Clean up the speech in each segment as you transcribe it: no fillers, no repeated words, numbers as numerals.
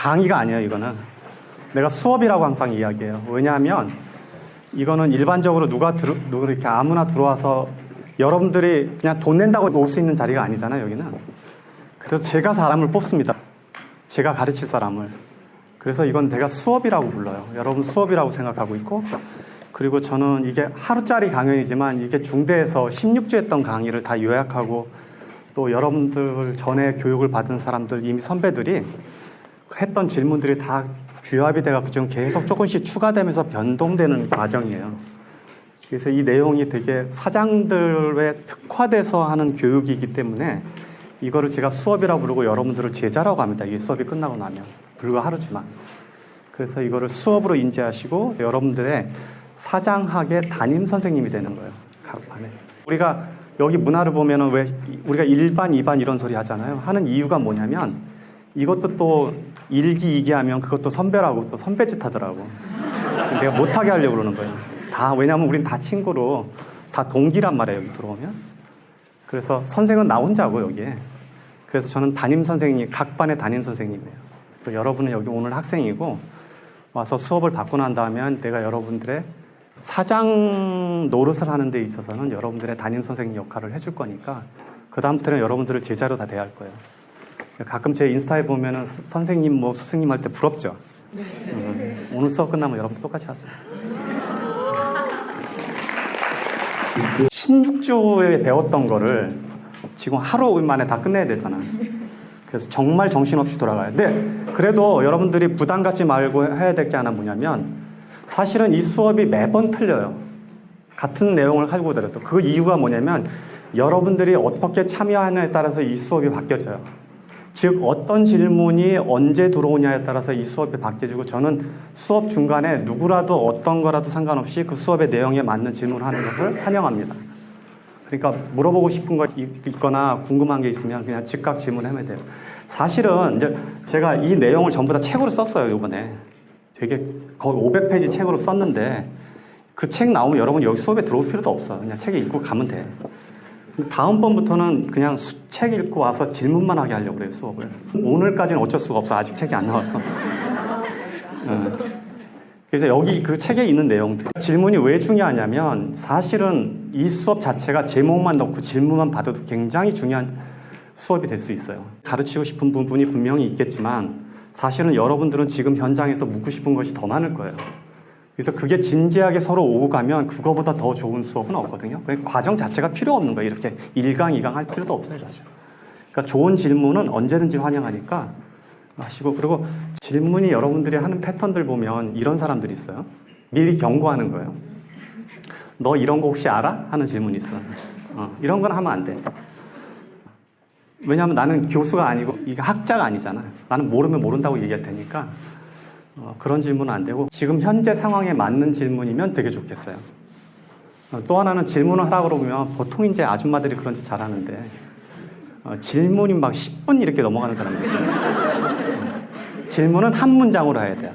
강의가 아니에요, 이거는. 내가 수업이라고 항상 이야기해요. 왜냐하면 이거는 일반적으로 누가 이렇게 아무나 들어와서 여러분들이 그냥 돈 낸다고 올 수 있는 자리가 아니잖아요, 여기는. 그래서 제가 사람을 뽑습니다. 제가 가르칠 사람을. 그래서 이건 제가 수업이라고 불러요. 여러분 수업이라고 생각하고 있고, 그리고 저는 이게 하루짜리 강연이지만 이게 중대에서 16주 했던 강의를 다 요약하고, 또 여러분들 전에 교육을 받은 사람들, 이미 선배들이 했던 질문들이 다 규합이 돼갖고 지금 계속 조금씩 추가되면서 변동되는 과정이에요. 그래서 이 내용이 되게 사장들에 특화돼서 하는 교육이기 때문에 이거를 제가 수업이라고 부르고 여러분들을 제자라고 합니다. 이 수업이 끝나고 나면. 불과 하루지만. 그래서 이거를 수업으로 인지하시고 여러분들의 사장학의 담임 선생님이 되는 거예요. 각 반에. 우리가 여기 문화를 보면은 왜 우리가 1반, 2반 이런 소리 하잖아요. 하는 이유가 뭐냐면 이것도 또 1기, 2기 하면 그것도 선배라고 또 선배짓 하더라고. 내가 못하게 하려고 그러는 거예요. 다, 왜냐면 우린 다 친구로 다 동기란 말이에요, 여기 들어오면. 그래서 선생은 나 혼자고, 여기에. 그래서 저는 담임 선생님, 각 반의 담임 선생님이에요. 여러분은 여기 오늘 학생이고, 와서 수업을 받고 난 다음에 내가 여러분들의 사장 노릇을 하는 데 있어서는 여러분들의 담임 선생님 역할을 해줄 거니까, 그다음부터는 여러분들을 제자로 다 대할 거예요. 가끔 제 인스타에 보면은 선생님, 뭐 스승님 할 때 부럽죠? 오늘 수업 끝나면 여러분도 똑같이 할 수 있어요. 16주에 배웠던 거를 지금 하루 만에 다 끝내야 되잖아. 그래서 정말 정신없이 돌아가요. 근데 그래도 여러분들이 부담 갖지 말고 해야 될 게 하나 뭐냐면, 사실은 이 수업이 매번 틀려요. 같은 내용을 가지고 들어도. 그 이유가 뭐냐면 여러분들이 어떻게 참여하느냐에 따라서 이 수업이 바뀌어져요. 즉 어떤 질문이 언제 들어오냐에 따라서 이 수업이 바뀌어지고, 저는 수업 중간에 누구라도 어떤 거라도 상관없이 그 수업의 내용에 맞는 질문을 하는 것을 환영합니다. 그러니까 물어보고 싶은 거 있거나 궁금한 게 있으면 그냥 즉각 질문하면 돼요. 사실은 이제 제가 이 내용을 전부 다 책으로 썼어요, 이번에. 되게 거의 500페이지 책으로 썼는데 그 책 나오면 여러분 여기 수업에 들어올 필요도 없어. 그냥 책에 읽고 가면 돼. 다음번부터는 그냥 책 읽고 와서 질문만 하게 하려고 그래요, 수업을. 오늘까지는 어쩔 수가 없어. 아직 책이 안 나와서. 그래서 여기 그 책에 있는 내용들. 질문이 왜 중요하냐면 사실은 이 수업 자체가 제목만 넣고 질문만 받아도 굉장히 중요한 수업이 될 수 있어요. 가르치고 싶은 부분이 분명히 있겠지만 사실은 여러분들은 지금 현장에서 묻고 싶은 것이 더 많을 거예요. 그래서 그게 진지하게 서로 오고 가면 그거보다 더 좋은 수업은 없거든요. 과정 자체가 필요 없는 거예요. 이렇게 1강, 2강 할 필요도 없어요, 사실. 그러니까 좋은 질문은 언제든지 환영하니까 하시고, 그리고 질문이 여러분들이 하는 패턴들 보면 이런 사람들이 있어요. 미리 경고하는 거예요. 너 이런 거 혹시 알아? 하는 질문이 있어. 이런 건 하면 안 돼. 왜냐하면 나는 교수가 아니고 이게 학자가 아니잖아. 나는 모르면 모른다고 얘기할 테니까 그런 질문은 안 되고, 지금 현재 상황에 맞는 질문이면 되게 좋겠어요. 또 하나는 질문을 하라고 그러면 보통 이제 아줌마들이 그런 짓 잘하는데 질문이 막 10분 이렇게 넘어가는 사람들. 질문은 한 문장으로 해야 돼요.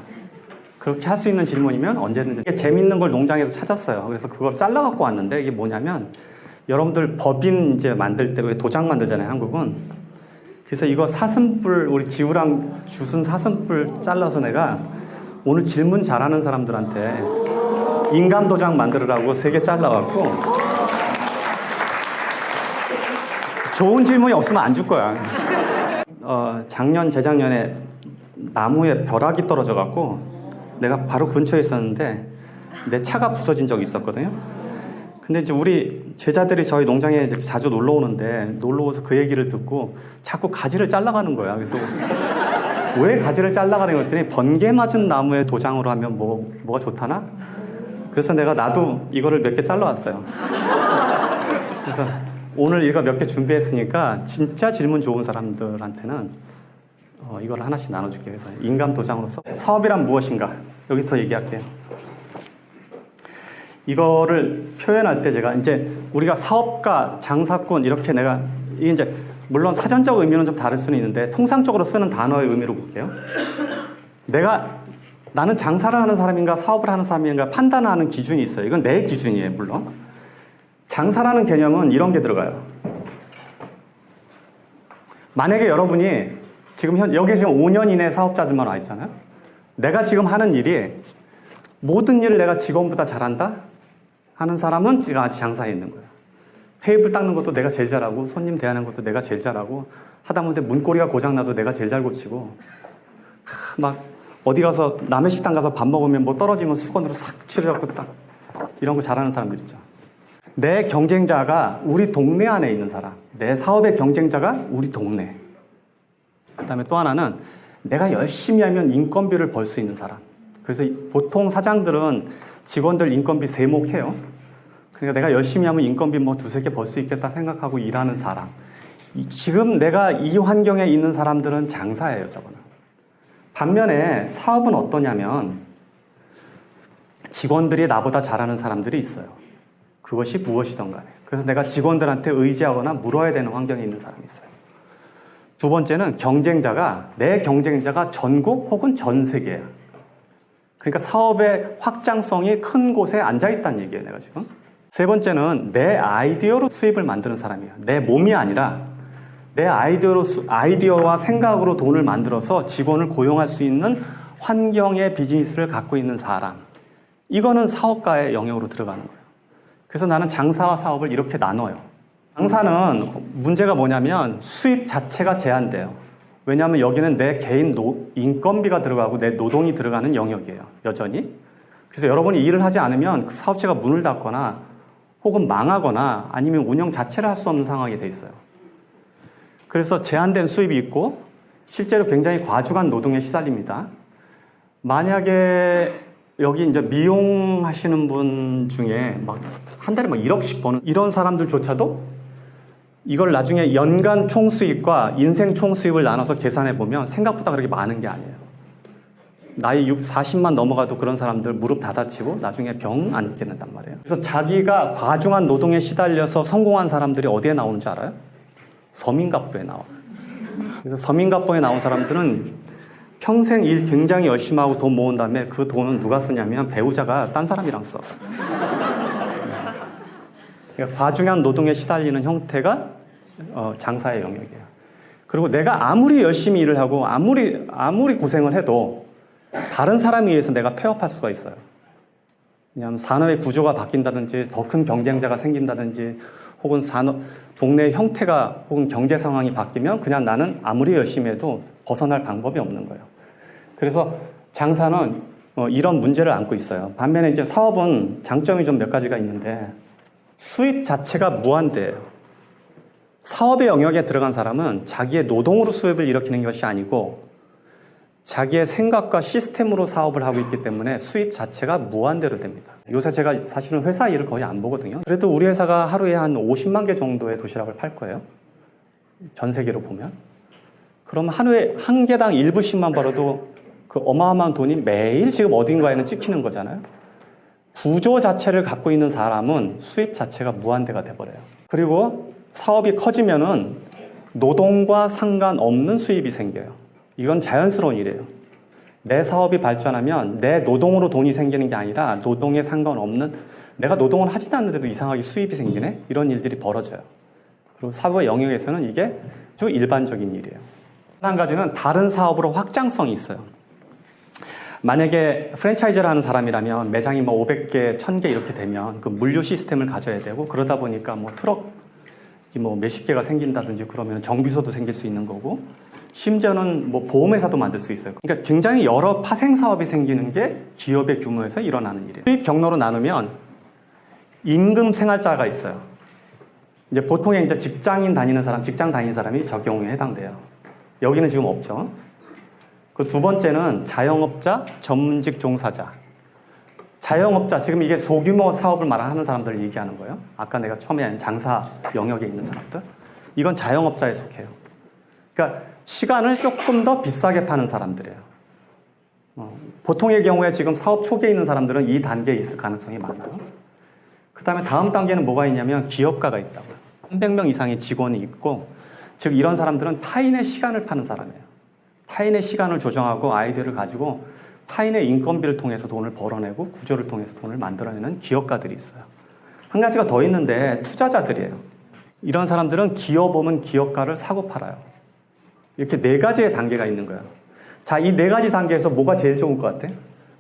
그렇게 할 수 있는 질문이면 언제든지. 재밌는 걸 농장에서 찾았어요. 그래서 그걸 잘라갖고 왔는데, 이게 뭐냐면 여러분들 법인 이제 만들 때 왜 도장 만들잖아요, 한국은. 그래서 이거 사슴뿔, 우리 지우랑 주순 사슴뿔 잘라서 내가 오늘 질문 잘하는 사람들한테 인간 도장 만들으라고 3개 잘라갖고, 좋은 질문이 없으면 안 줄 거야. 작년, 재작년에 나무에 벼락이 떨어져갖고 내가 바로 근처에 있었는데 내 차가 부서진 적이 있었거든요. 근데 이제 우리 제자들이 저희 농장에 자주 놀러 오는데, 놀러 와서 그 얘기를 듣고 자꾸 가지를 잘라가는 거야. 그래서 왜 가지를 잘라가는 거 했더니 번개 맞은 나무에 도장으로 하면 뭐가 좋다나? 그래서 나도 이거를 몇 개 잘라왔어요. 그래서 오늘 이거 몇 개 준비했으니까 진짜 질문 좋은 사람들한테는 이걸 하나씩 나눠줄게요. 그래서 인간 도장으로 사업이란 무엇인가? 여기부터 얘기할게요. 이거를 표현할 때 제가 이제 우리가 사업가, 장사꾼 이렇게 이게 이제 물론 사전적 의미는 좀 다를 수는 있는데 통상적으로 쓰는 단어의 의미로 볼게요. 나는 장사를 하는 사람인가 사업을 하는 사람인가 판단하는 기준이 있어요. 이건 내 기준이에요, 물론. 장사라는 개념은 이런 게 들어가요. 만약에 여러분이 여기 지금 5년 이내 사업자들만 와 있잖아요. 내가 지금 하는 일이 모든 일을 내가 직원보다 잘한다 하는 사람은 지금 아직 장사에 있는 거예요. 테이블 닦는 것도 내가 제일 잘하고 손님 대하는 것도 내가 제일 잘하고 하다못해 문고리가 고장나도 내가 제일 잘 고치고 막 어디 가서 남의 식당 가서 밥 먹으면 뭐 떨어지면 수건으로 싹 치려고 딱 이런 거 잘하는 사람들 있죠. 내 경쟁자가 우리 동네 안에 있는 사람, 내 사업의 경쟁자가 우리 동네. 그 다음에 또 하나는 내가 열심히 하면 인건비를 벌 수 있는 사람. 그래서 보통 사장들은 직원들 인건비 세목해요. 그러니까 내가 열심히 하면 인건비 뭐 두세 개 벌 수 있겠다 생각하고 일하는 사람. 지금 내가 이 환경에 있는 사람들은 장사예요, 저거는. 반면에 사업은 어떠냐면 직원들이 나보다 잘하는 사람들이 있어요. 그것이 무엇이든 간에. 그래서 내가 직원들한테 의지하거나 물어야 되는 환경에 있는 사람이 있어요. 두 번째는 내 경쟁자가 전국 혹은 전 세계야. 그러니까 사업의 확장성이 큰 곳에 앉아있다는 얘기예요, 내가 지금. 세 번째는 내 아이디어로 수입을 만드는 사람이에요. 내 몸이 아니라 내 아이디어와 생각으로 돈을 만들어서 직원을 고용할 수 있는 환경의 비즈니스를 갖고 있는 사람. 이거는 사업가의 영역으로 들어가는 거예요. 그래서 나는 장사와 사업을 이렇게 나눠요. 장사는 문제가 뭐냐면 수입 자체가 제한돼요. 왜냐하면 여기는 내 개인 인건비가 들어가고 내 노동이 들어가는 영역이에요. 여전히. 그래서 여러분이 일을 하지 않으면 그 사업체가 문을 닫거나 혹은 망하거나 아니면 운영 자체를 할 수 없는 상황이 돼 있어요. 그래서 제한된 수입이 있고 실제로 굉장히 과중한 노동에 시달립니다. 만약에 여기 이제 미용 하시는 분 중에 막 한 달에 막 1억씩 버는 이런 사람들조차도 이걸 나중에 연간 총수입과 인생 총수입을 나눠서 계산해 보면 생각보다 그렇게 많은 게 아니에요. 나이 40만 넘어가도 그런 사람들 무릎 다 다치고 나중에 병 안 깨는단 말이에요. 그래서 자기가 과중한 노동에 시달려서 성공한 사람들이 어디에 나오는지 알아요? 서민갑부에 나와요. 그래서 서민갑부에 나온 사람들은 평생 일 굉장히 열심히 하고 돈 모은 다음에 그 돈은 누가 쓰냐면 배우자가 딴 사람이랑 써. 그러니까 과중한 노동에 시달리는 형태가 장사의 영역이에요. 그리고 내가 아무리 열심히 일을 하고 아무리 고생을 해도 다른 사람에 의해서 내가 폐업할 수가 있어요. 왜냐하면 산업의 구조가 바뀐다든지 더 큰 경쟁자가 생긴다든지 혹은 동네의 형태가 혹은 경제 상황이 바뀌면 그냥 나는 아무리 열심히 해도 벗어날 방법이 없는 거예요. 그래서 장사는 이런 문제를 안고 있어요. 반면에 이제 사업은 장점이 좀 몇 가지가 있는데 수입 자체가 무한대예요. 사업의 영역에 들어간 사람은 자기의 노동으로 수입을 일으키는 것이 아니고 자기의 생각과 시스템으로 사업을 하고 있기 때문에 수입 자체가 무한대로 됩니다. 요새 제가 사실은 회사 일을 거의 안 보거든요. 그래도 우리 회사가 하루에 한 50만 개 정도의 도시락을 팔 거예요. 전 세계로 보면. 그럼 하루에 한 개당 1불씩만 벌어도 그 어마어마한 돈이 매일 지금 어딘가에는 찍히는 거잖아요. 구조 자체를 갖고 있는 사람은 수입 자체가 무한대가 돼버려요. 그리고 사업이 커지면은 노동과 상관없는 수입이 생겨요. 이건 자연스러운 일이에요. 내 사업이 발전하면 내 노동으로 돈이 생기는 게 아니라 노동에 상관없는 내가 노동을 하지도 않는데도 이상하게 수입이 생기네? 이런 일들이 벌어져요. 그리고 사업의 영역에서는 이게 아주 일반적인 일이에요. 한 가지는 다른 사업으로 확장성이 있어요. 만약에 프랜차이즈를 하는 사람이라면 매장이 뭐 500개, 1000개 이렇게 되면 그 물류 시스템을 가져야 되고 그러다 보니까 뭐 트럭이 뭐 몇십 개가 생긴다든지 그러면 정비소도 생길 수 있는 거고 심지어는 뭐 보험회사도 만들 수 있어요. 그러니까 굉장히 여러 파생 사업이 생기는 게 기업의 규모에서 일어나는 일이에요. 수입 경로로 나누면 임금 생활자가 있어요. 이제 보통의 이제 직장 다니는 사람이 저 경우에 해당돼요. 여기는 지금 없죠. 그 두 번째는 자영업자, 전문직 종사자. 자영업자, 지금 이게 소규모 사업을 말하는 사람들을 얘기하는 거예요. 아까 내가 처음에 한 장사 영역에 있는 사람들. 이건 자영업자에 속해요. 그러니까 시간을 조금 더 비싸게 파는 사람들이에요. 보통의 경우에 지금 사업 초기에 있는 사람들은 이 단계에 있을 가능성이 많아요. 그 다음에 다음 단계는 뭐가 있냐면 기업가가 있다고요. 300명 이상의 직원이 있고, 즉 이런 사람들은 타인의 시간을 파는 사람이에요. 타인의 시간을 조정하고 아이디어를 가지고 타인의 인건비를 통해서 돈을 벌어내고 구조를 통해서 돈을 만들어내는 기업가들이 있어요. 한 가지가 더 있는데 투자자들이에요. 이런 사람들은 기업 오면 기업가를 사고 팔아요. 이렇게 네 가지의 단계가 있는 거예요. 자, 이 네 가지 단계에서 뭐가 제일 좋은 것 같아?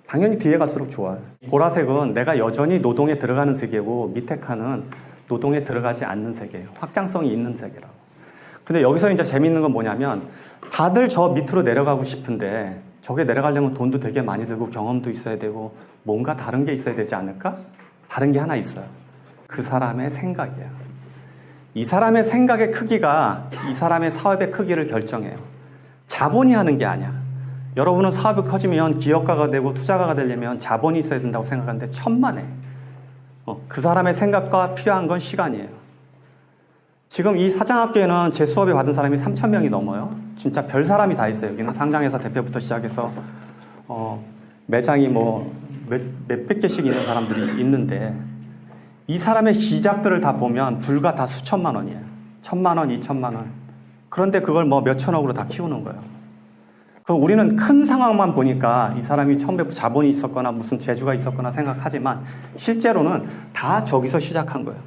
당연히 뒤에 갈수록 좋아요. 보라색은 내가 여전히 노동에 들어가는 세계고 밑에 칸은 노동에 들어가지 않는 세계예요. 확장성이 있는 세계라고. 근데 여기서 이제 재밌는 건 뭐냐면 다들 저 밑으로 내려가고 싶은데 저게 내려가려면 돈도 되게 많이 들고 경험도 있어야 되고 뭔가 다른 게 있어야 되지 않을까? 다른 게 하나 있어요. 그 사람의 생각이에요. 이 사람의 생각의 크기가 이 사람의 사업의 크기를 결정해요. 자본이 하는 게 아니야. 여러분은 사업이 커지면 기업가가 되고 투자가가 되려면 자본이 있어야 된다고 생각하는데 천만에. 그 사람의 생각과 필요한 건 시간이에요. 지금 이 사장학교에는 제 수업에 받은 사람이 3,000명이 넘어요. 진짜 별 사람이 다 있어요. 여기는 상장회사 대표부터 시작해서 매장이 뭐 몇백 개씩 있는 사람들이 있는데 이 사람의 시작들을 다 보면 불과 다 수천만 원이에요. 1,000만 원, 2,000만 원. 그런데 그걸 뭐 몇천억으로 다 키우는 거예요. 그럼 우리는 큰 상황만 보니까 이 사람이 처음에 자본이 있었거나 무슨 재주가 있었거나 생각하지만 실제로는 다 저기서 시작한 거예요.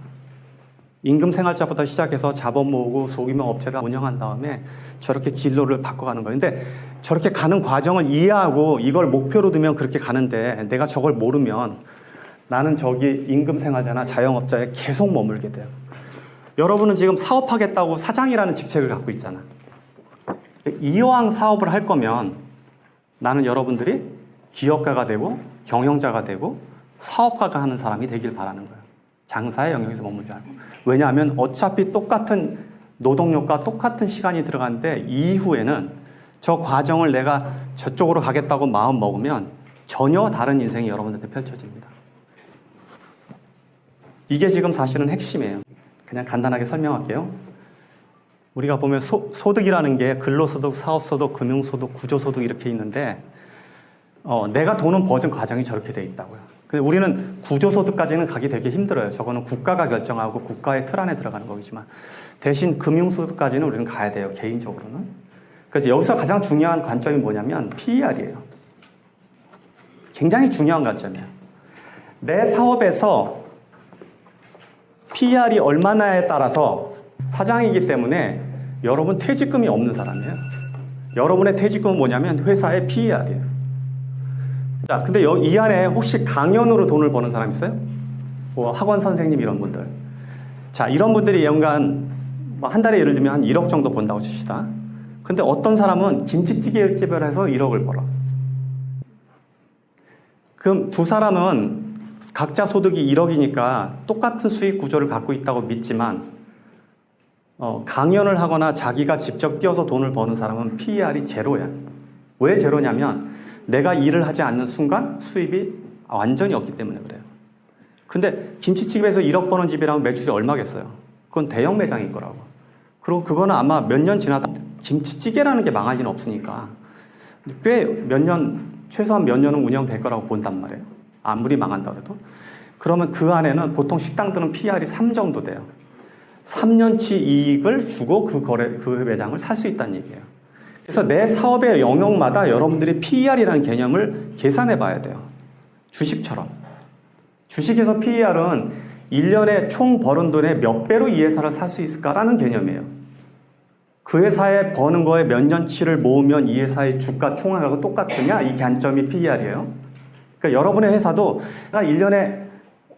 임금 생활자부터 시작해서 자본 모으고 소규모 업체를 운영한 다음에 저렇게 진로를 바꿔가는 거예요. 근데 저렇게 가는 과정을 이해하고 이걸 목표로 두면 그렇게 가는데 내가 저걸 모르면 나는 저기 임금 생활자나 자영업자에 계속 머물게 돼요. 여러분은 지금 사업하겠다고 사장이라는 직책을 갖고 있잖아. 이왕 사업을 할 거면 나는 여러분들이 기업가가 되고 경영자가 되고 사업가가 하는 사람이 되길 바라는 거예요. 장사의 영역에서 머물지 않고. 왜냐하면 어차피 똑같은 노동력과 똑같은 시간이 들어가는데 이후에는 저 과정을 내가 저쪽으로 가겠다고 마음 먹으면 전혀 다른 인생이 여러분들한테 펼쳐집니다. 이게 지금 사실은 핵심이에요. 그냥 간단하게 설명할게요. 우리가 보면 소득이라는 게 근로소득, 사업소득, 금융소득, 구조소득 이렇게 있는데 내가 돈은 버는 과정이 저렇게 돼 있다고요. 근데 우리는 구조소득까지는 가기 되게 힘들어요. 저거는 국가가 결정하고 국가의 틀 안에 들어가는 거지만 대신 금융소득까지는 우리는 가야 돼요. 개인적으로는. 그래서 여기서 가장 중요한 관점이 뭐냐면 PER이에요. 굉장히 중요한 관점이에요. 내 사업에서 PER이 얼마나에 따라서 사장이기 때문에 여러분 퇴직금이 없는 사람이에요. 여러분의 퇴직금은 뭐냐면 회사의 PER이에요. 자, 근데 이 안에 혹시 강연으로 돈을 버는 사람 있어요? 뭐 학원 선생님 이런 분들. 자, 이런 분들이 연간 뭐 한 달에 예를 들면 한 1억 정도 번다고 칩시다. 근데 어떤 사람은 김치찌개집을 해서 1억을 벌어. 그럼 두 사람은 각자 소득이 1억이니까 똑같은 수익 구조를 갖고 있다고 믿지만 강연을 하거나 자기가 직접 뛰어서 돈을 버는 사람은 PER이 제로야. 왜 제로냐면 내가 일을 하지 않는 순간 수입이 완전히 없기 때문에 그래요. 근데 김치집에서 1억 버는 집이라면 매출이 얼마겠어요? 그건 대형 매장일 거라고. 그리고 그거는 아마 몇 년 지나다 김치찌개라는 게 망할 리는 없으니까 꽤 몇 년, 최소한 몇 년은 운영될 거라고 본단 말이에요. 아무리 망한다 그래도. 그러면 그 안에는 보통 식당들은 PER이 3 정도 돼요. 3년치 이익을 주고 그 매장을 살 수 있다는 얘기예요. 그래서 내 사업의 영역마다 여러분들이 PER이라는 개념을 계산해 봐야 돼요. 주식처럼. 주식에서 PER은 1년에 총 버는 돈의 몇 배로 이 회사를 살 수 있을까라는 개념이에요. 그 회사에 버는 거에 몇 년치를 모으면 이 회사의 주가 총액하고 똑같으냐? 이 관점이 PER이에요. 그러니까 여러분의 회사도 나 1년에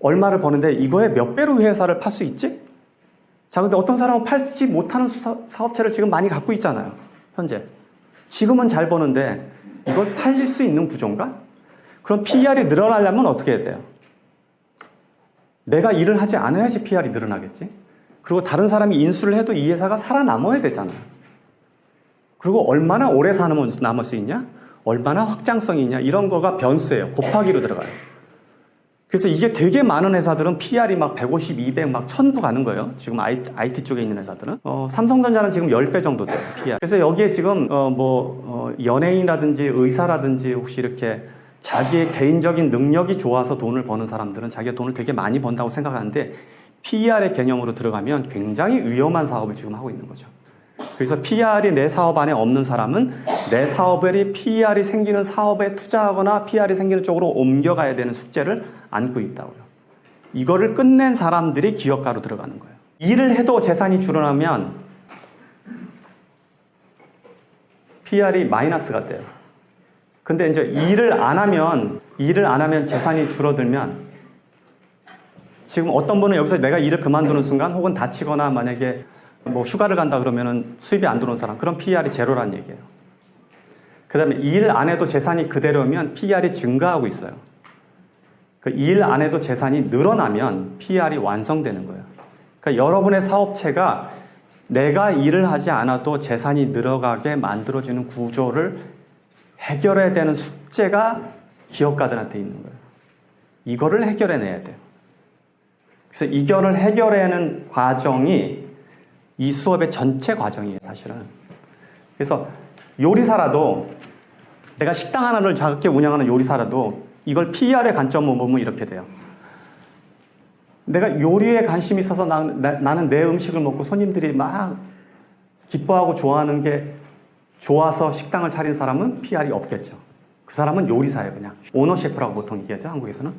얼마를 버는데 이거에 몇 배로 회사를 팔 수 있지? 자, 근데 어떤 사람은 팔지 못하는 사업체를 지금 많이 갖고 있잖아요. 현재. 지금은 잘 버는데 이걸 팔릴 수 있는 구조인가? 그럼 PER이 늘어나려면 어떻게 해야 돼요? 내가 일을 하지 않아야지 PER이 늘어나겠지. 그리고 다른 사람이 인수를 해도 이 회사가 살아남아야 되잖아요. 그리고 얼마나 오래 남을 수 있냐? 얼마나 확장성이 있냐? 이런 거가 변수예요. 곱하기로 들어가요. 그래서 이게 되게 많은 회사들은 PER이 막 150, 200, 막 1000도 가는 거예요. 지금 IT 쪽에 있는 회사들은. 삼성전자는 지금 10배 정도 돼요. PER. 그래서 여기에 지금, 연예인이라든지 의사라든지 혹시 이렇게 자기의 개인적인 능력이 좋아서 돈을 버는 사람들은 자기가 돈을 되게 많이 번다고 생각하는데 PER의 개념으로 들어가면 굉장히 위험한 사업을 지금 하고 있는 거죠. 그래서 PER이 내 사업 안에 없는 사람은 내 사업이 PER이 생기는 사업에 투자하거나 PER이 생기는 쪽으로 옮겨가야 되는 숙제를 안고 있다고요. 이거를 끝낸 사람들이 기업가로 들어가는 거예요. 일을 해도 재산이 줄어나면 PER이 마이너스가 돼요. 근데 이제 일을 안 하면 재산이 줄어들면, 지금 어떤 분은 여기서 내가 일을 그만두는 순간 혹은 다치거나 만약에 뭐 휴가를 간다 그러면은 수입이 안 들어오는 사람, 그럼 PER이 제로란 얘기예요. 그 다음에 일 안 해도 재산이 그대로면 PER이 증가하고 있어요. 그 일 안 해도 재산이 늘어나면 PER이 완성되는 거예요. 그러니까 여러분의 사업체가 내가 일을 하지 않아도 재산이 늘어가게 만들어주는 구조를 해결해야 되는 숙제가 기업가들한테 있는 거예요. 이거를 해결해내야 돼요. 그래서 이거를 해결해내는 과정이 이 수업의 전체 과정이에요, 사실은. 그래서 요리사라도, 내가 식당 하나를 작게 운영하는 요리사라도 이걸 PER의 관점으로 보면 이렇게 돼요. 내가 요리에 관심이 있어서 나는 내 음식을 먹고 손님들이 막 기뻐하고 좋아하는 게 좋아서 식당을 차린 사람은 PER이 없겠죠. 그 사람은 요리사예요, 그냥. 오너 셰프라고 보통 얘기하죠, 한국에서는.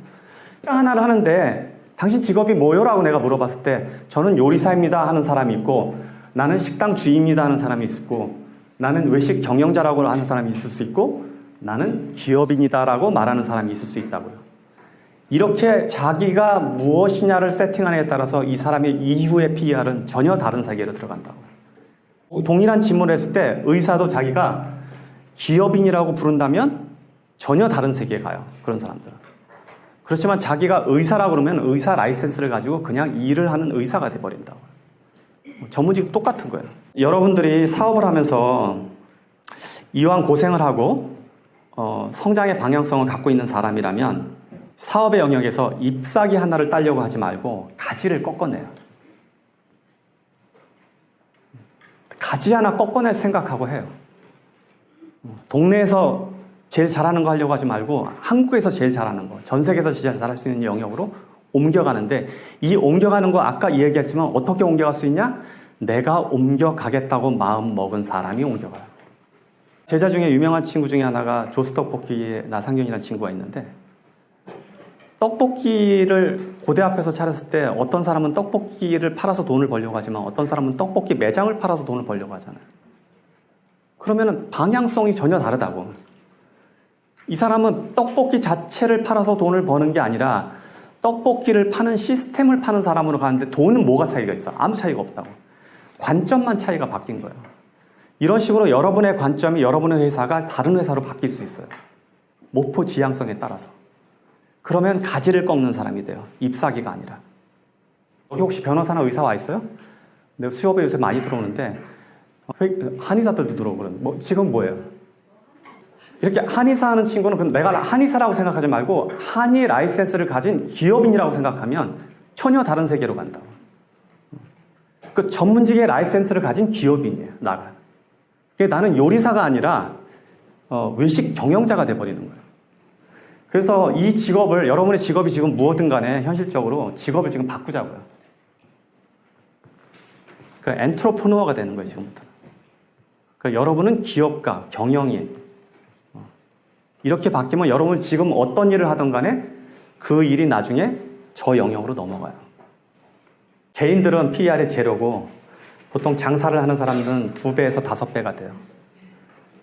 식당 하나를 하는데 당신 직업이 뭐요? 라고 내가 물어봤을 때 저는 요리사입니다 하는 사람이 있고, 나는 식당 주인입니다 하는 사람이 있고, 나는 외식 경영자라고 하는 사람이 있을 수 있고, 나는 기업인이다라고 말하는 사람이 있을 수 있다고요. 이렇게 자기가 무엇이냐를 세팅하느냐에 따라서 이 사람의 이후의 PER은 전혀 다른 세계로 들어간다고요. 동일한 질문을 했을 때 의사도 자기가 기업인이라고 부른다면 전혀 다른 세계에 가요, 그런 사람들은. 그렇지만 자기가 의사라고 그러면 의사 라이센스를 가지고 그냥 일을 하는 의사가 돼버린다고요. 전문직도 똑같은 거예요. 여러분들이 사업을 하면서 이왕 고생을 하고 성장의 방향성을 갖고 있는 사람이라면 사업의 영역에서 잎사귀 하나를 따려고 하지 말고 가지를 꺾어내요. 가지 하나 꺾어낼 생각하고 해요. 동네에서 제일 잘하는 거 하려고 하지 말고 한국에서 제일 잘하는 거, 전 세계에서 제일 잘할 수 있는 영역으로 옮겨가는데, 이 옮겨가는 거 아까 얘기했지만 어떻게 옮겨갈 수 있냐? 내가 옮겨가겠다고 마음 먹은 사람이 옮겨가요. 제자 중에 유명한 친구 중에 하나가 조스떡볶이의 나상균이라는 친구가 있는데, 떡볶이를 고대 앞에서 차렸을 때 어떤 사람은 떡볶이를 팔아서 돈을 벌려고 하지만 어떤 사람은 떡볶이 매장을 팔아서 돈을 벌려고 하잖아요. 그러면 방향성이 전혀 다르다고. 이 사람은 떡볶이 자체를 팔아서 돈을 버는 게 아니라 떡볶이를 파는 시스템을 파는 사람으로 가는데 돈은 뭐가 차이가 있어? 아무 차이가 없다고. 관점만 차이가 바뀐 거예요. 이런 식으로 여러분의 관점이 여러분의 회사가 다른 회사로 바뀔 수 있어요. 목표 지향성에 따라서. 그러면 가지를 꺾는 사람이 돼요. 잎사귀가 아니라. 여기 혹시 변호사나 의사 와 있어요? 근데 수업에 요새 많이 들어오는데 한의사들도 들어오고 그러는데 지금 뭐예요? 이렇게 한의사 하는 친구는 내가 한의사라고 생각하지 말고 한의 라이센스를 가진 기업인이라고 생각하면 전혀 다른 세계로 간다고. 그 전문직의 라이센스를 가진 기업인이에요, 나가. 나는 요리사가 아니라 외식 경영자가 돼버리는 거예요. 그래서 이 직업을, 여러분의 직업이 지금 무엇든 간에 현실적으로 직업을 지금 바꾸자고요. 그 엔트로프너어가 되는 거예요, 지금부터. 그러니까 여러분은 기업가, 경영인. 이렇게 바뀌면 여러분은 지금 어떤 일을 하든 간에 그 일이 나중에 저 영역으로 넘어가요. 개인들은 PER이 제로고 보통 장사를 하는 사람들은 2배에서 5배가 돼요.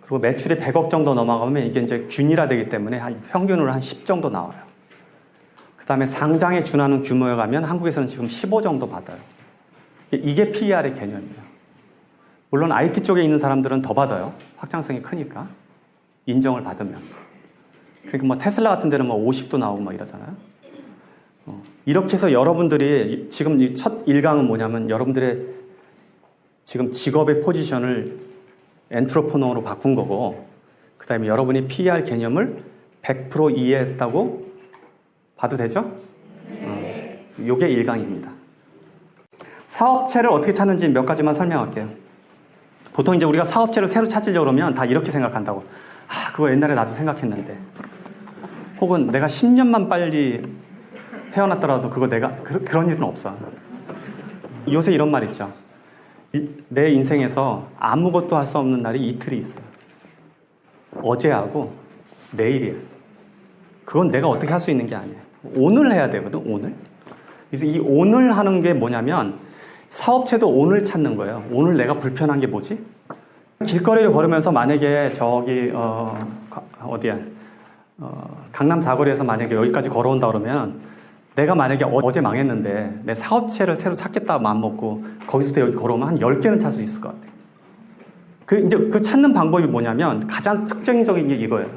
그리고 매출이 100억 정도 넘어가면 이게 이제 균일화되기 때문에 평균으로 한 10 정도 나와요. 그 다음에 상장에 준하는 규모에 가면 한국에서는 지금 15 정도 받아요. 이게 PER의 개념이에요. 물론 IT 쪽에 있는 사람들은 더 받아요. 확장성이 크니까. 인정을 받으면. 그러니까 뭐 테슬라 같은 데는 뭐 50도 나오고 막 이러잖아요. 이렇게 해서 여러분들이 지금 이 첫 1강은 뭐냐면 여러분들의 지금 직업의 포지션을 엔트로프너로 바꾼 거고, 그 다음에 여러분이 PER 개념을 100% 이해했다고 봐도 되죠? 요게 1강입니다. 사업체를 어떻게 찾는지 몇 가지만 설명할게요. 보통 이제 우리가 사업체를 새로 찾으려고 그러면 다 이렇게 생각한다고. 그거 옛날에 나도 생각했는데. 혹은 내가 10년만 빨리 태어났더라도 그거 내가, 그런 일은 없어. 요새 이런 말 있죠. 내 인생에서 아무것도 할 수 없는 날이 이틀이 있어요. 어제하고 내일이에요. 그건 내가 어떻게 할 수 있는 게 아니에요. 오늘 해야 되거든, 오늘. 그래서 이 오늘 하는 게 뭐냐면 사업체도 오늘 찾는 거예요. 오늘 내가 불편한 게 뭐지? 길거리를 걸으면서 만약에 저기 어디야 강남 사거리에서 만약에 여기까지 걸어온다 그러면 내가 만약에 어제 망했는데 내 사업체를 새로 찾겠다 마음 먹고 거기서부터 여기 걸어오면 한 10개는 찾을 수 있을 것 같아요. 이제 그 찾는 방법이 뭐냐면 가장 특징적인 게 이거예요.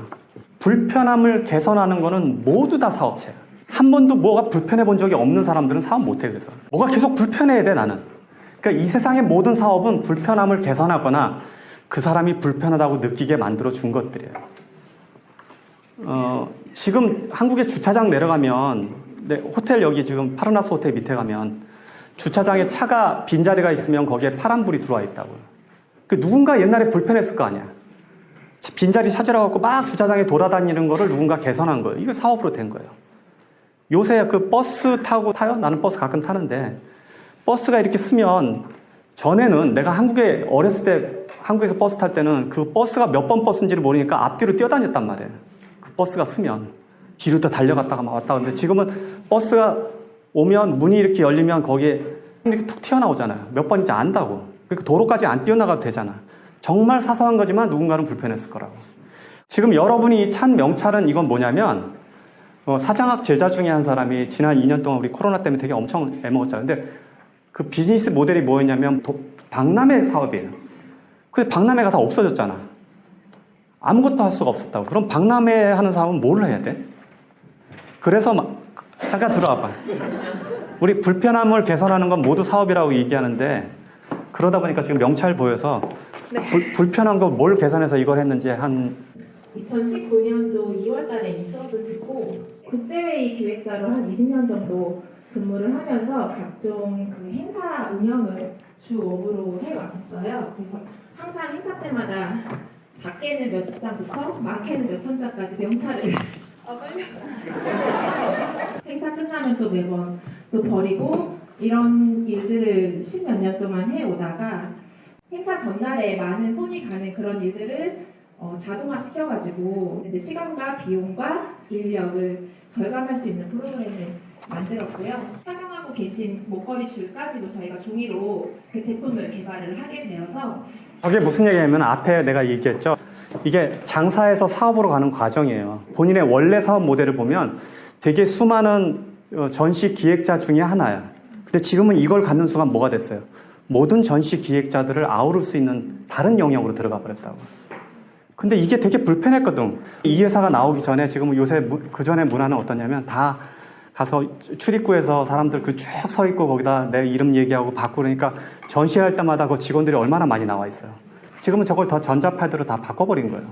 불편함을 개선하는 거는 모두 다 사업체야. 한 번도 뭐가 불편해 본 적이 없는 사람들은 사업 못 해. 그래서 뭐가 계속 불편해야 돼 나는. 그러니까 이 세상의 모든 사업은 불편함을 개선하거나 그 사람이 불편하다고 느끼게 만들어 준 것들이에요. 지금 한국에 주차장 내려가면 호텔 여기 지금 파르나스 호텔 밑에 가면 주차장에 차가 빈자리가 있으면 거기에 파란불이 들어와 있다고요. 누군가 옛날에 불편했을 거 아니야. 빈자리 찾으러 가고 막 주차장에 돌아다니는 거를 누군가 개선한 거예요. 이거 사업으로 된 거예요. 요새 그 버스 타요? 나는 버스 가끔 타는데 버스가 이렇게 쓰면 전에는 내가 한국에 어렸을 때 한국에서 버스 탈 때는 그 버스가 몇 번 버스인지를 모르니까 앞뒤로 뛰어다녔단 말이에요. 그 버스가 쓰면 뒤로 또 달려갔다가 막 왔다 갔는데 지금은 버스가 오면 문이 이렇게 열리면 거기에 이렇게 툭 튀어나오잖아요. 몇 번인지 안다고. 그러니까 도로까지 안 뛰어나가도 되잖아. 정말 사소한 거지만 누군가는 불편했을 거라고. 지금 여러분이 찬 명찰은 이건 뭐냐면 사장학 제자 중에 한 사람이 지난 2년 동안 우리 코로나 때문에 되게 엄청 애먹었잖아요. 근데 그 비즈니스 모델이 뭐였냐면 박람회 사업이에요. 근데 박람회가 다 없어졌잖아. 아무것도 할 수가 없었다고. 그럼 박람회 하는 사람은 뭘 해야 돼? 그래서 잠깐 들어와봐. 우리 불편함을 개선하는 건 모두 사업이라고 얘기하는데 그러다 보니까 지금 명찰 보여서 네. 불편한 거 뭘 계산해서 이걸 했는지 한 2019년도 2월 달에 이 수업을 듣고 국제회의 기획자로 한 20년 정도 근무를 하면서 각종 그 행사 운영을 주 업으로 해왔었어요. 그래서 항상 행사 때마다 작게는 몇십 장부터 많게는 몇천 장까지 명찰을 행사 끝나면 또 매번 또 버리고 이런 일들을 십몇 년 동안 해오다가 행사 전날에 많은 손이 가는 그런 일들을 자동화 시켜가지고 이제 시간과 비용과 인력을 절감할 수 있는 프로그램을 만들었고요. 착용하고 계신 목걸이 줄까지도 저희가 종이로 그 제품을 개발을 하게 되어서 저게 무슨 얘기냐면 앞에 내가 얘기했죠. 이게 장사에서 사업으로 가는 과정이에요. 본인의 원래 사업 모델을 보면 되게 수많은 전시 기획자 중에 하나야. 근데 지금은 이걸 갖는 순간 뭐가 됐어요? 모든 전시 기획자들을 아우를 수 있는 다른 영역으로 들어가 버렸다고. 근데 이게 되게 불편했거든. 이 회사가 나오기 전에 지금 요새 그 전에 문화는 어떠냐면 다 가서 출입구에서 사람들 그 쭉 서 있고 거기다 내 이름 얘기하고 받고 그러니까 전시할 때마다 그 직원들이 얼마나 많이 나와 있어요. 지금은 저걸 더 전자패드로 다 바꿔버린 거예요.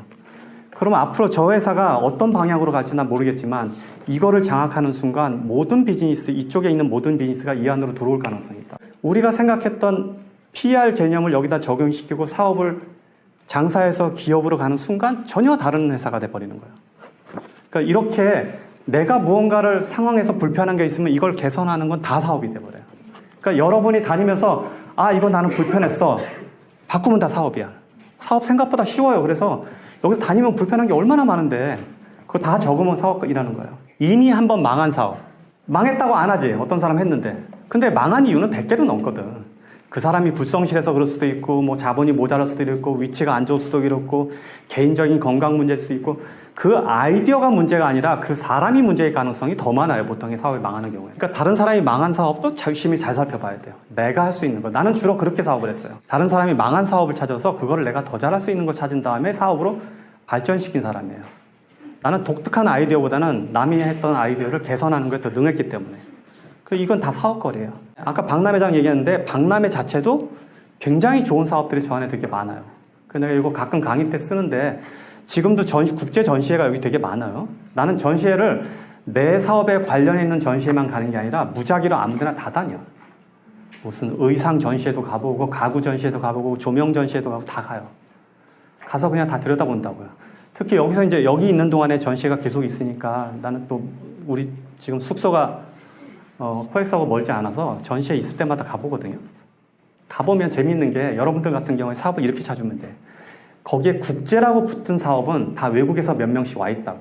그러면 앞으로 저 회사가 어떤 방향으로 갈지 난 모르겠지만 이거를 장악하는 순간 모든 비즈니스, 이쪽에 있는 모든 비즈니스가 이 안으로 들어올 가능성이 있다. 우리가 생각했던 PR 개념을 여기다 적용시키고 사업을 장사해서 기업으로 가는 순간 전혀 다른 회사가 돼버리는 거예요. 그러니까 이렇게 내가 무언가를 상황에서 불편한 게 있으면 이걸 개선하는 건 다 사업이 돼버려요. 그러니까 여러분이 다니면서 이거 나는 불편했어. 바꾸면 다 사업이야. 사업 생각보다 쉬워요. 그래서 여기서 다니면 불편한 게 얼마나 많은데 그거 다 적으면 사업이라는 거예요. 이미 한번 망한 사업. 망했다고 안 하지. 어떤 사람 했는데. 근데 망한 이유는 100개도 넘거든. 그 사람이 불성실해서 그럴 수도 있고 뭐 자본이 모자랄 수도 있고 위치가 안 좋을 수도 있고 개인적인 건강 문제일 수도 있고 그 아이디어가 문제가 아니라 그 사람이 문제일 가능성이 더 많아요. 보통의 사업이 망하는 경우에. 그러니까 다른 사람이 망한 사업도 열심히 잘 살펴봐야 돼요. 내가 할 수 있는 거. 나는 주로 그렇게 사업을 했어요. 다른 사람이 망한 사업을 찾아서 그거를 내가 더 잘할 수 있는 걸 찾은 다음에 사업으로 발전시킨 사람이에요. 나는 독특한 아이디어보다는 남이 했던 아이디어를 개선하는 것에 더 능했기 때문에. 이건 다 사업거리예요. 아까 박람회장 얘기했는데 박람회 자체도 굉장히 좋은 사업들이 저 안에 되게 많아요. 내가 이거 가끔 강의 때 쓰는데 지금도 국제 전시회가 여기 되게 많아요. 나는 전시회를 내 사업에 관련해 있는 전시회만 가는 게 아니라 무작위로 아무데나 다 다녀. 무슨 의상 전시회도 가보고 가구 전시회도 가보고 조명 전시회도 가고 다 가요. 가서 그냥 다 들여다본다고요. 특히 여기서 이제 여기 있는 동안에 전시회가 계속 있으니까 나는 또 우리 지금 숙소가 코엑스하고 멀지 않아서 전시회 있을 때마다 가보거든요. 가보면 재미있는 게 여러분들 같은 경우에 사업을 이렇게 찾으면 돼. 거기에 국제라고 붙은 사업은 다 외국에서 몇 명씩 와 있다고.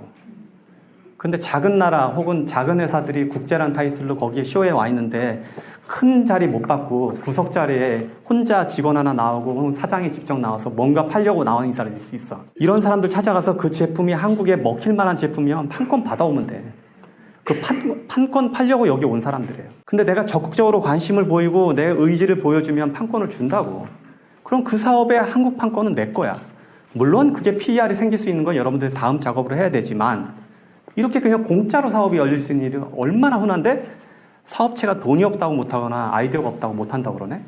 근데 작은 나라 혹은 작은 회사들이 국제란 타이틀로 거기에 쇼에 와 있는데 큰 자리 못 받고 구석 자리에 혼자 직원 하나 나오고 혹은 사장이 직접 나와서 뭔가 팔려고 나오는 사람이 있어. 이런 사람들 찾아가서 그 제품이 한국에 먹힐 만한 제품이면 판권 받아오면 돼. 그 판권 팔려고 여기 온 사람들이에요. 근데 내가 적극적으로 관심을 보이고 내 의지를 보여주면 판권을 준다고. 그럼 그 사업의 한국 판권은 내 거야. 물론 그게 PER이 생길 수 있는 건 여러분들이 다음 작업을 해야 되지만 이렇게 그냥 공짜로 사업이 열릴 수 있는 일이 얼마나 흔한데 사업체가 돈이 없다고 못하거나 아이디어가 없다고 못한다고 그러네?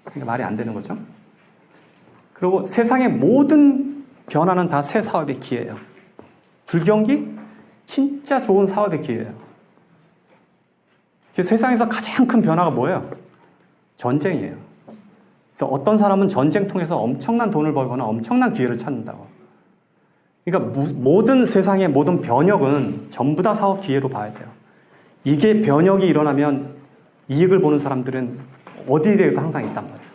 그게 말이 안 되는 거죠. 그리고 세상의 모든 변화는 다 새 사업의 기회예요. 불경기? 진짜 좋은 사업의 기회예요. 세상에서 가장 큰 변화가 뭐예요? 전쟁이에요. 그래서 어떤 사람은 전쟁 통해서 엄청난 돈을 벌거나 엄청난 기회를 찾는다고. 그러니까 모든 세상의 모든 변혁은 전부 다 사업 기회로 봐야 돼요. 이게 변혁이 일어나면 이익을 보는 사람들은 어디에도 항상 있단 말이에요.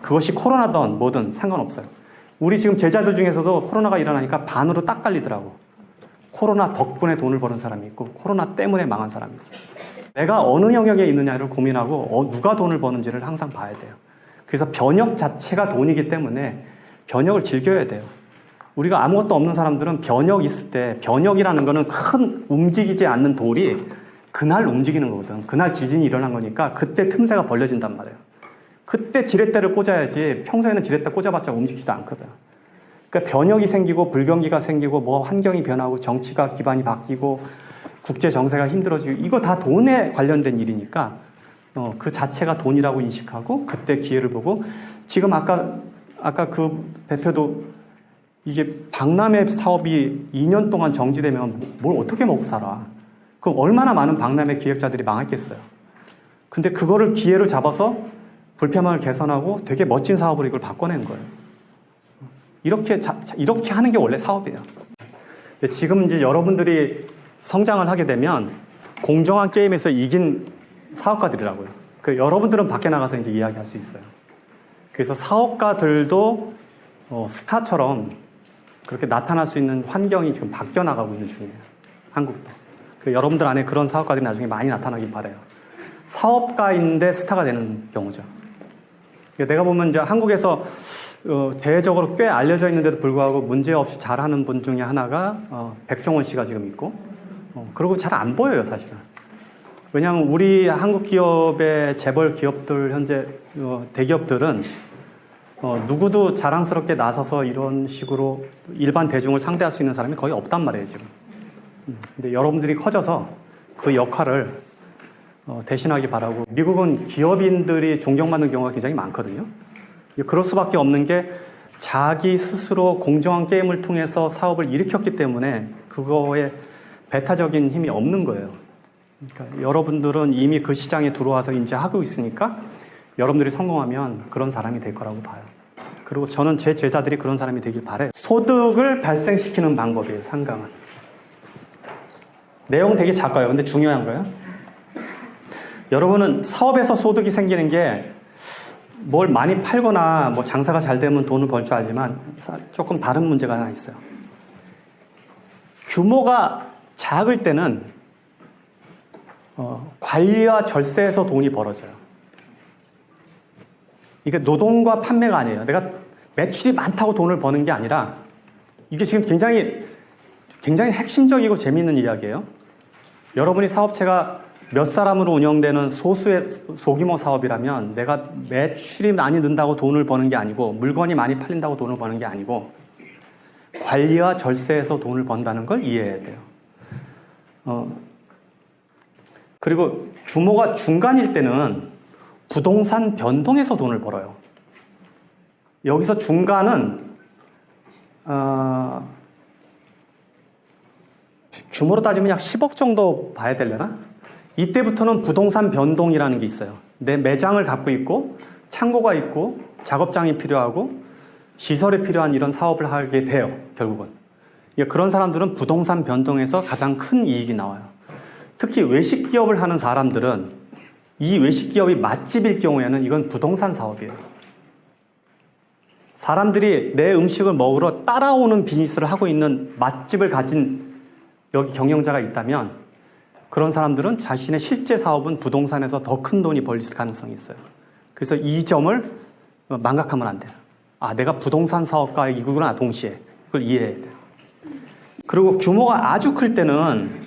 그것이 코로나든 뭐든 상관없어요. 우리 지금 제자들 중에서도 코로나가 일어나니까 반으로 딱 갈리더라고. 코로나 덕분에 돈을 버는 사람이 있고 코로나 때문에 망한 사람이 있어요. 내가 어느 영역에 있느냐를 고민하고 누가 돈을 버는지를 항상 봐야 돼요. 그래서 변혁 자체가 돈이기 때문에 변혁을 즐겨야 돼요. 우리가 아무것도 없는 사람들은 변혁 있을 때, 변혁이라는 거는 큰 움직이지 않는 돌이 그날 움직이는 거거든. 그날 지진이 일어난 거니까 그때 틈새가 벌려진단 말이에요. 그때 지렛대를 꽂아야지 평소에는 지렛대 꽂아봤자 움직이지도 않거든. 그러니까 변혁이 생기고 불경기가 생기고 뭐 환경이 변하고 정치가 기반이 바뀌고 국제 정세가 힘들어지고 이거 다 돈에 관련된 일이니까 그 자체가 돈이라고 인식하고 그때 기회를 보고 지금 아까 그 대표도 이게 박람회 사업이 2년 동안 정지되면 뭘 어떻게 먹고 살아? 그럼 얼마나 많은 박람회 기획자들이 망했겠어요. 근데 그거를 기회를 잡아서 불편함을 개선하고 되게 멋진 사업으로 이걸 바꿔낸 거예요. 이렇게 하는 게 원래 사업이에요. 지금 이제 여러분들이 성장을 하게 되면 공정한 게임에서 이긴 사업가들이라고요. 여러분들은 밖에 나가서 이제 이야기할 수 있어요. 그래서 사업가들도 스타처럼 그렇게 나타날 수 있는 환경이 지금 바뀌어 나가고 있는 중이에요. 한국도. 여러분들 안에 그런 사업가들이 나중에 많이 나타나길 바라요. 사업가인데 스타가 되는 경우죠. 내가 보면 이제 한국에서 대외적으로 꽤 알려져 있는데도 불구하고 문제없이 잘하는 분 중에 하나가 백종원 씨가 지금 있고 그리고 잘 안 보여요, 사실은. 왜냐하면 우리 한국 기업의 재벌 기업들, 현재 대기업들은 누구도 자랑스럽게 나서서 이런 식으로 일반 대중을 상대할 수 있는 사람이 거의 없단 말이에요, 지금. 근데 여러분들이 커져서 그 역할을 대신하기 바라고. 미국은 기업인들이 존경받는 경우가 굉장히 많거든요. 그럴 수밖에 없는 게 자기 스스로 공정한 게임을 통해서 사업을 일으켰기 때문에 그거에 배타적인 힘이 없는 거예요. 그러니까 여러분들은 이미 그 시장에 들어와서 이제 하고 있으니까 여러분들이 성공하면 그런 사람이 될 거라고 봐요. 그리고 저는 제 제자들이 그런 사람이 되길 바라요. 소득을 발생시키는 방법이에요, 상강은. 내용 되게 작아요. 근데 중요한 거예요. 여러분은 사업에서 소득이 생기는 게 뭘 많이 팔거나 뭐 장사가 잘 되면 돈을 벌 줄 알지만 조금 다른 문제가 하나 있어요. 규모가 작을 때는 관리와 절세에서 돈이 벌어져요. 이게 노동과 판매가 아니에요. 내가 매출이 많다고 돈을 버는 게 아니라 이게 지금 굉장히 핵심적이고 재미있는 이야기예요. 여러분이 사업체가 몇 사람으로 운영되는 소수의 소규모 사업이라면 내가 매출이 많이 는다고 돈을 버는 게 아니고 물건이 많이 팔린다고 돈을 버는 게 아니고 관리와 절세에서 돈을 번다는 걸 이해해야 돼요. 그리고 규모가 중간일 때는 부동산 변동에서 돈을 벌어요. 여기서 중간은 규모로 따지면 약 10억 정도 봐야 되려나? 이때부터는 부동산 변동이라는 게 있어요. 내 매장을 갖고 있고 창고가 있고 작업장이 필요하고 시설이 필요한 이런 사업을 하게 돼요. 결국은. 그런 사람들은 부동산 변동에서 가장 큰 이익이 나와요. 특히 외식 기업을 하는 사람들은 이 외식 기업이 맛집일 경우에는 이건 부동산 사업이에요. 사람들이 내 음식을 먹으러 따라오는 비즈니스를 하고 있는 맛집을 가진 여기 경영자가 있다면 그런 사람들은 자신의 실제 사업은 부동산에서 더 큰 돈이 벌릴 가능성이 있어요. 그래서 이 점을 망각하면 안 돼요. 아, 내가 부동산 사업가이구나, 동시에. 그걸 이해해야 돼요. 그리고 규모가 아주 클 때는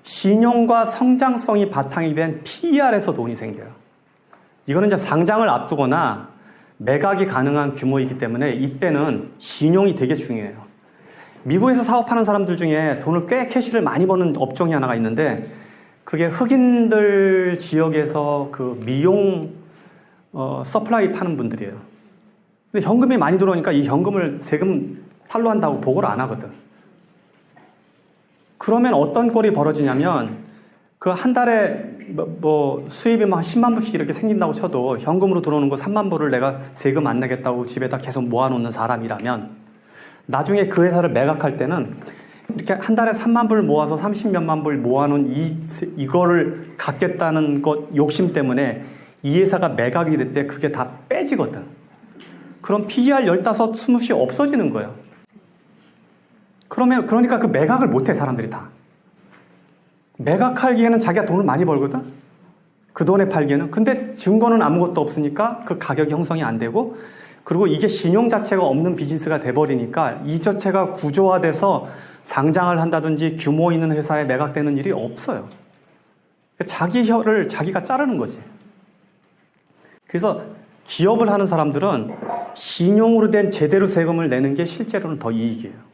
신용과 성장성이 바탕이 된 PER에서 돈이 생겨요. 이거는 이제 상장을 앞두거나 매각이 가능한 규모이기 때문에 이때는 신용이 되게 중요해요. 미국에서 사업하는 사람들 중에 돈을 꽤 캐시를 많이 버는 업종이 하나가 있는데 그게 흑인들 지역에서 그 미용 서플라이 파는 분들이에요. 근데 현금이 많이 들어오니까 이 현금을 세금 탈루한다고 보고를 안 하거든. 그러면 어떤 꼴이 벌어지냐면 그 한 달에 뭐 수입이 막 10만 불씩 이렇게 생긴다고 쳐도 현금으로 들어오는 거 3만 불을 내가 세금 안 내겠다고 집에다 계속 모아놓는 사람이라면 나중에 그 회사를 매각할 때는 이렇게 한 달에 3만 불 모아서 30몇만 불 모아놓은 이거를 갖겠다는 것 욕심 때문에 이 회사가 매각이 될 때 그게 다 빼지거든. 그럼 PER 15, 20이 없어지는 거예요. 그러니까 그 매각을 못해, 사람들이 다. 매각하기에는 자기가 돈을 많이 벌거든? 그 돈에 팔기에는. 근데 증거는 아무것도 없으니까 그 가격이 형성이 안 되고, 그리고 이게 신용 자체가 없는 비즈니스가 돼버리니까 이 자체가 구조화돼서 상장을 한다든지 규모 있는 회사에 매각되는 일이 없어요. 자기 혀를 자기가 자르는 거지. 그래서 기업을 하는 사람들은 신용으로 된 제대로 세금을 내는 게 실제로는 더 이익이에요.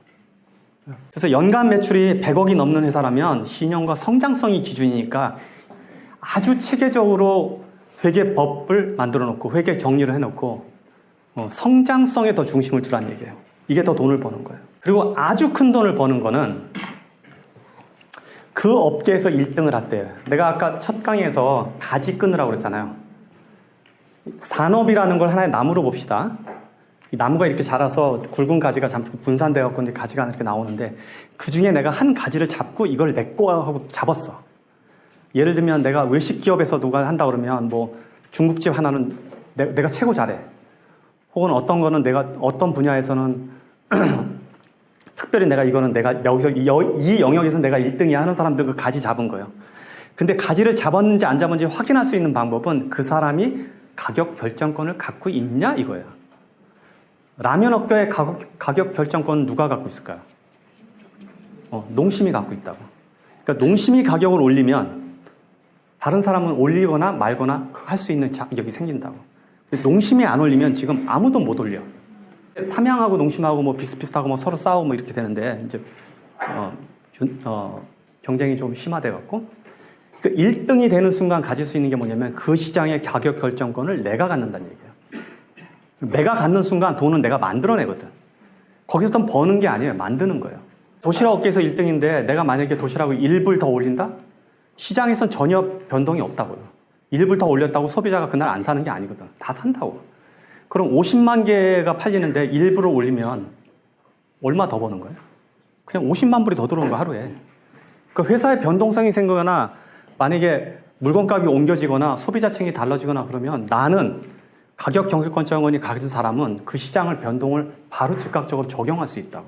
그래서 연간 매출이 100억이 넘는 회사라면 신용과 성장성이 기준이니까 아주 체계적으로 회계법을 만들어 놓고 회계 정리를 해놓고 성장성에 더 중심을 두라는 얘기예요. 이게 더 돈을 버는 거예요. 그리고 아주 큰 돈을 버는 거는 그 업계에서 1등을 한대요. 내가 아까 첫 강의에서 가지 끊으라고 그랬잖아요. 산업이라는 걸 하나의 나무로 봅시다. 이 나무가 이렇게 자라서 굵은 가지가 분산되어 갖고 가지가 이렇게 나오는데 그 중에 내가 한 가지를 잡고 이걸 내 거 하고 잡았어. 예를 들면 내가 외식 기업에서 누가 한다 그러면 뭐 중국집 하나는 내가 최고 잘해. 혹은 어떤 거는 내가 어떤 분야에서는 특별히 이거는 내가 여기서 이 영역에서 내가 1등이야 하는 사람들 그 가지 잡은 거예요. 근데 가지를 잡았는지 안 잡았는지 확인할 수 있는 방법은 그 사람이 가격 결정권을 갖고 있냐 이거예요. 라면 업계의 가격 결정권은 누가 갖고 있을까요? 농심이 갖고 있다고. 그러니까 농심이 가격을 올리면 다른 사람은 올리거나 말거나 할 수 있는 자격이 생긴다고. 근데 농심이 안 올리면 지금 아무도 못 올려. 삼양하고 농심하고 뭐 비슷비슷하고 뭐 서로 싸우고 뭐 이렇게 되는데 이제 경쟁이 좀 심화돼 갖고 그 1등이 되는 순간 가질 수 있는 게 뭐냐면 그 시장의 가격 결정권을 내가 갖는다는 얘기예요. 내가 갖는 순간 돈은 내가 만들어내거든. 거기서 돈 버는 게 아니에요. 만드는 거예요. 도시락 업계에서 1등인데 내가 만약에 도시락을 1불 더 올린다? 시장에선 전혀 변동이 없다고요. 1불 더 올렸다고 소비자가 그날 안 사는 게 아니거든. 다 산다고. 그럼 50만 개가 팔리는데 1불을 올리면 얼마 더 버는 거예요? 그냥 50만 불이 더 들어오는 거 하루에. 그 회사의 변동성이 생기거나 만약에 물건값이 옮겨지거나 소비자층이 달라지거나 그러면 나는 가격 경계권자원이 가진 사람은 그 시장을 변동을 바로 즉각적으로 적용할 수 있다고.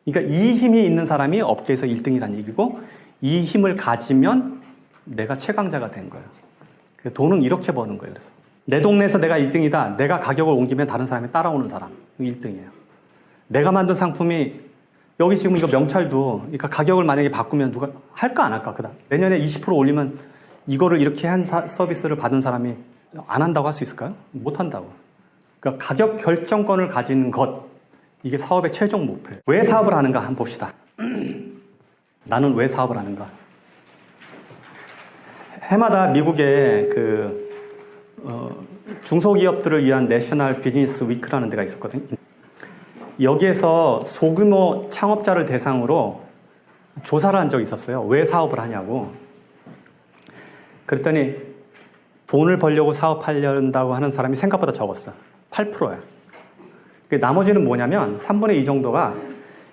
그러니까 이 힘이 있는 사람이 업계에서 1등이라는 얘기고 이 힘을 가지면 내가 최강자가 된 거예요. 돈은 이렇게 버는 거예요. 그래서 내 동네에서 내가 1등이다. 내가 가격을 옮기면 다른 사람이 따라오는 사람 1등이에요. 내가 만든 상품이 여기 지금 이거 명찰도 그러니까 가격을 만약에 바꾸면 누가 할까 안 할까? 그다음 내년에 20% 올리면 이거를 이렇게 한 서비스를 받은 사람이 안 한다고 할 수 있을까요? 못 한다고. 그러니까 가격 결정권을 가지는 것 이게 사업의 최종 목표예요. 왜 사업을 하는가 한번 봅시다. 나는 왜 사업을 하는가? 해마다 미국에 중소기업들을 위한 내셔널 비즈니스 위크라는 데가 있었거든요. 여기에서 소규모 창업자를 대상으로 조사를 한 적이 있었어요. 왜 사업을 하냐고. 그랬더니 돈을 벌려고 사업하려고 하는 사람이 생각보다 적었어. 8%야. 나머지는 뭐냐면 3분의 2 정도가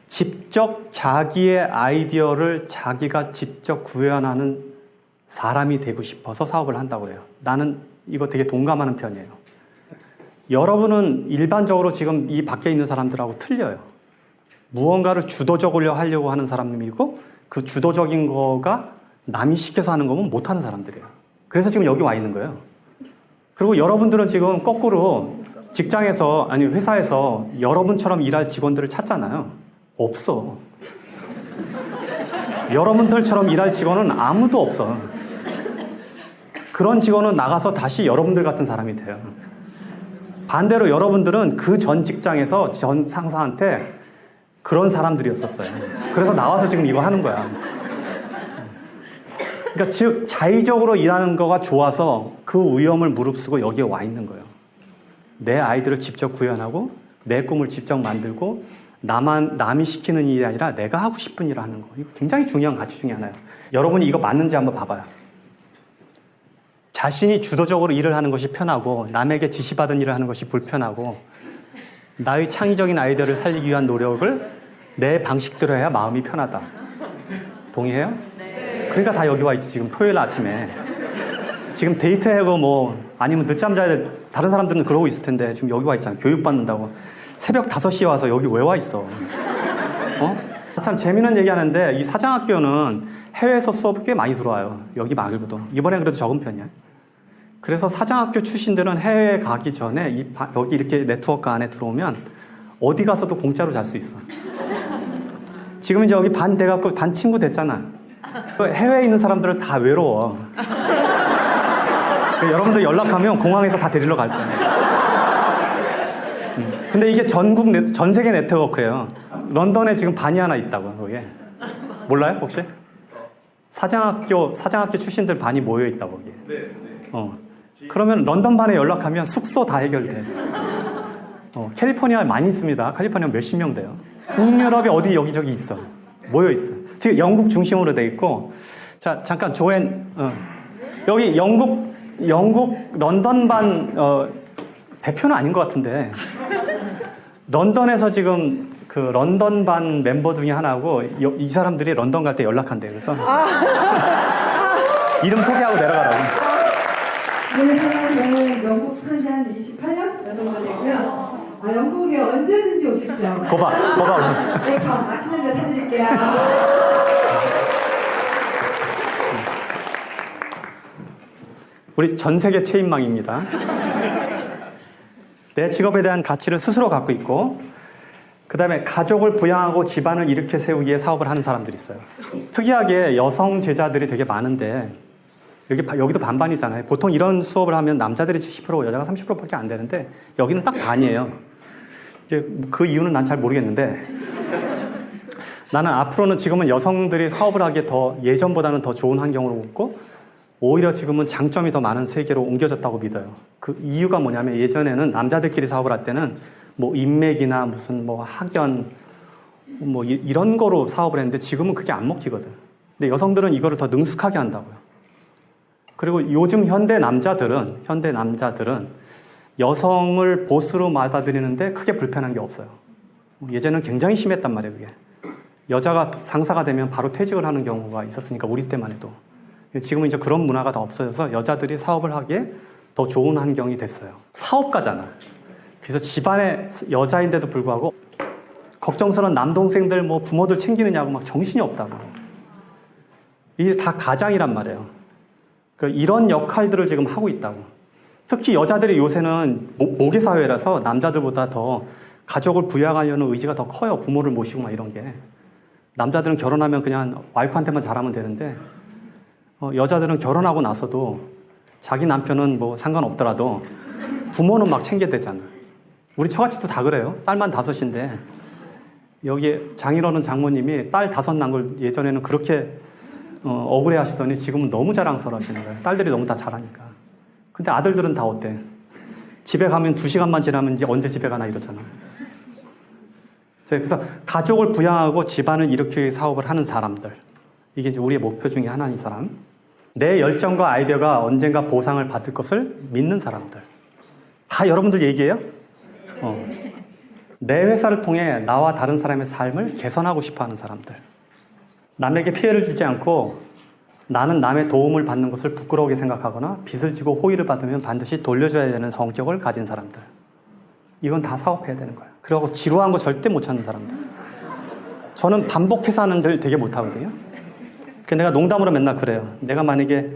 직접 자기의 아이디어를 자기가 직접 구현하는 사람이 되고 싶어서 사업을 한다고 그래요. 나는 이거 되게 동감하는 편이에요. 여러분은 일반적으로 지금 이 밖에 있는 사람들하고 틀려요. 무언가를 주도적으로 하려고 하는 사람이고 그 주도적인 거가 남이 시켜서 하는 거면 못하는 사람들이에요. 그래서 지금 여기 와 있는 거예요. 그리고 여러분들은 지금 거꾸로 직장에서 아니 회사에서 여러분처럼 일할 직원들을 찾잖아요. 없어. 여러분들처럼 일할 직원은 아무도 없어. 그런 직원은 나가서 다시 여러분들 같은 사람이 돼요. 반대로 여러분들은 그 전 직장에서 전 상사한테 그런 사람들이었었어요. 그래서 나와서 지금 이거 하는 거야. 그러니까 즉 자의적으로 일하는 거가 좋아서 그 위험을 무릅쓰고 여기에 와 있는 거예요. 내 아이들을 직접 구현하고 내 꿈을 직접 만들고 남이 시키는 일이 아니라 내가 하고 싶은 일을 하는 거. 이거 굉장히 중요한 가치 중에 하나예요. 여러분이 이거 맞는지 한번 봐봐요. 자신이 주도적으로 일을 하는 것이 편하고 남에게 지시받은 일을 하는 것이 불편하고 나의 창의적인 아이디어를 살리기 위한 노력을 내 방식대로 해야 마음이 편하다. 동의해요? 네. 그러니까 다 여기 와 있지 지금 토요일 아침에. 지금 데이트하고 뭐 아니면 늦잠 자야 돼. 다른 사람들은 그러고 있을 텐데 지금 여기 와 있잖아. 교육받는다고. 새벽 5시에 와서 여기 왜 와 있어? 참 재미있는 얘기 하는데 이 사장학교는 해외에서 수업이 꽤 많이 들어와요. 여기 말고도. 이번엔 그래도 적은 편이야. 그래서 사장학교 출신들은 해외에 가기 전에 여기 이렇게 네트워크 안에 들어오면 어디 가서도 공짜로 잘 수 있어. 지금 이제 여기 반 돼갖고 반 친구 됐잖아. 해외에 있는 사람들은 다 외로워. 여러분들 연락하면 공항에서 다 데리러 갈 거야. 근데 이게 전 세계 네트워크예요. 런던에 지금 반이 하나 있다고, 거기에. 몰라요, 혹시? 사장학교 출신들 반이 모여 있다고, 거기에. 네. 그러면 런던 반에 연락하면 숙소 다 해결돼. 캘리포니아에 많이 있습니다. 캘리포니아 몇십 명 돼요. 북유럽에 어디 여기저기 있어. 모여 있어. 지금 영국 중심으로 돼 있고, 자, 잠깐, 조앤, 여기 영국 런던 반, 대표는 아닌 것 같은데, 런던에서 지금 그 런던 반 멤버 중에 하나고, 이 사람들이 런던 갈 때 연락한대요. 그래서, 이름 소개하고 내려가라고. 네, 저는 영국 산지 한 28년 정도 되고요. 영국에 언제든지 오십시오. 거봐. 네, 밥 맛있는 데 사드릴게요. 우리 전 세계 체인망입니다. 내 직업에 대한 가치를 스스로 갖고 있고, 그 다음에 가족을 부양하고 집안을 일으켜 세우기 위해 사업을 하는 사람들이 있어요. 특이하게 여성 제자들이 되게 많은데, 여기도 반반이잖아요. 보통 이런 수업을 하면 남자들이 70%, 여자가 30%밖에 안 되는데, 여기는 딱 반이에요. 이제 그 이유는 난 잘 모르겠는데, 나는 앞으로는 지금은 여성들이 사업을 하기에 더 예전보다는 더 좋은 환경으로 있고, 오히려 지금은 장점이 더 많은 세계로 옮겨졌다고 믿어요. 그 이유가 뭐냐면 예전에는 남자들끼리 사업을 할 때는 뭐 인맥이나 무슨 뭐 학연 뭐 이런 거로 사업을 했는데 지금은 그게 안 먹히거든. 근데 여성들은 이거를 더 능숙하게 한다고요. 그리고 요즘 현대 남자들은 여성을 보스로 받아들이는데 크게 불편한 게 없어요. 예전에는 굉장히 심했단 말이에요, 그게. 여자가 상사가 되면 바로 퇴직을 하는 경우가 있었으니까 우리 때만 해도. 지금은 이제 그런 문화가 다 없어져서 여자들이 사업을 하기에 더 좋은 환경이 됐어요. 사업가잖아. 그래서 집안에 여자인데도 불구하고 걱정스러운 남동생들 뭐 부모들 챙기느냐고 막 정신이 없다고. 이게 다 가장이란 말이에요. 이런 역할들을 지금 하고 있다고. 특히 여자들이 요새는 모계 사회라서 남자들보다 더 가족을 부양하려는 의지가 더 커요. 부모를 모시고 막 이런 게. 남자들은 결혼하면 그냥 와이프한테만 잘하면 되는데 여자들은 결혼하고 나서도 자기 남편은 뭐 상관없더라도 부모는 막 챙겨야 되잖아. 우리 처갓집도 다 그래요. 딸만 5인데 여기 장인어른 장모님이 딸 5 낳은 걸 예전에는 그렇게 억울해 하시더니 지금은 너무 자랑스러워 하시는 거예요. 딸들이 너무 다 잘하니까. 근데 아들들은 다 어때? 집에 가면 2시간만 지나면 이제 언제 집에 가나 이러잖아. 그래서 가족을 부양하고 집안을 일으키기 위해 사업을 하는 사람들. 이게 이제 우리의 목표 중에 하나인 사람. 내 열정과 아이디어가 언젠가 보상을 받을 것을 믿는 사람들. 다 여러분들 얘기예요? 내 회사를 통해 나와 다른 사람의 삶을 개선하고 싶어 하는 사람들. 남에게 피해를 주지 않고 나는 남의 도움을 받는 것을 부끄러우게 생각하거나 빚을 지고 호의를 받으면 반드시 돌려줘야 되는 성격을 가진 사람들. 이건 다 사업해야 되는 거야. 그리고 지루한 거 절대 못 찾는 사람들. 저는 반복해서 하는 들 되게 못하거든요. 내가 농담으로 맨날 그래요. 내가 만약에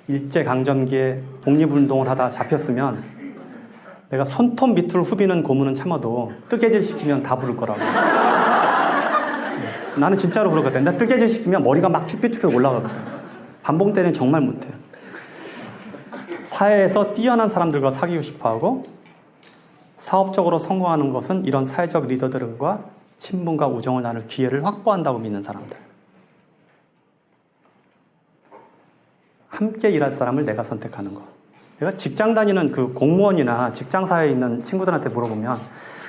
일제강점기에 독립운동을 하다가 잡혔으면 내가 손톱 밑으로 후비는 고문은 참아도 뜨개질 시키면 다 부를 거라고. 나는 진짜로 그러거든. 나 뜨개질 시키면 머리가 막 쭈뼛쭈뼛 올라가거든. 반봉 때는 정말 못해요. 사회에서 뛰어난 사람들과 사귀고 싶어하고 사업적으로 성공하는 것은 이런 사회적 리더들과 친분과 우정을 나눌 기회를 확보한다고 믿는 사람들. 함께 일할 사람을 내가 선택하는 것. 내가 직장 다니는 그 공무원이나 직장 사회에 있는 친구들한테 물어보면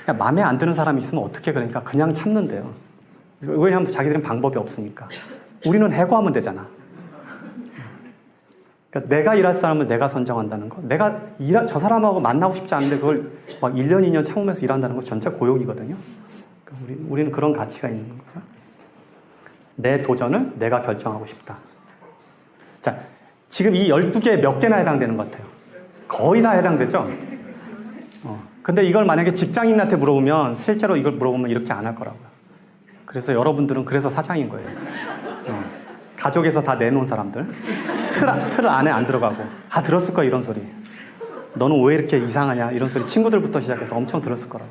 그냥 마음에 안 드는 사람이 있으면 어떻게 그러니까 그냥 참는데요. 왜냐하면 자기들은 방법이 없으니까. 우리는 해고하면 되잖아. 그러니까 내가 일할 사람을 내가 선정한다는 거. 내가 저 사람하고 만나고 싶지 않은데 그걸 막 1년, 2년 참으면서 일한다는 거 전체 고용이거든요. 그러니까 우리는 그런 가치가 있는 거죠. 내 도전을 내가 결정하고 싶다. 자, 지금 이 12개에 몇 개나 해당되는 것 같아요? 거의 다 해당되죠? 근데 이걸 만약에 직장인한테 물어보면 실제로 이걸 물어보면 이렇게 안 할 거라고요. 그래서 여러분들은 그래서 사장인 거예요. 가족에서 다 내놓은 사람들. 틀 안에 안 들어가고. 다 들었을 거야, 이런 소리. 너는 왜 이렇게 이상하냐, 이런 소리 친구들부터 시작해서 엄청 들었을 거라고.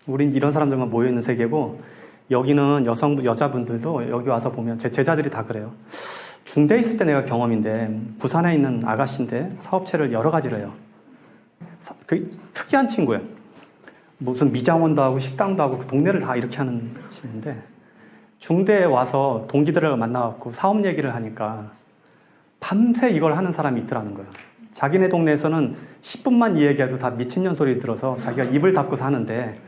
우린 이런 사람들만 모여있는 세계고, 여기는 여자분들도 여기 와서 보면 제 제자들이 다 그래요. 중대에 있을 때 내가 경험인데, 부산에 있는 아가씨인데 사업체를 여러 가지를 해요. 특이한 친구예요. 무슨 미장원도 하고 식당도 하고 그 동네를 다 이렇게 하는 친구인데, 중대에 와서 동기들을 만나갖고 사업 얘기를 하니까 밤새 이걸 하는 사람이 있더라는 거예요. 자기네 동네에서는 10분만 이 얘기해도 다 미친년 소리 들어서 자기가 입을 닫고 사는데,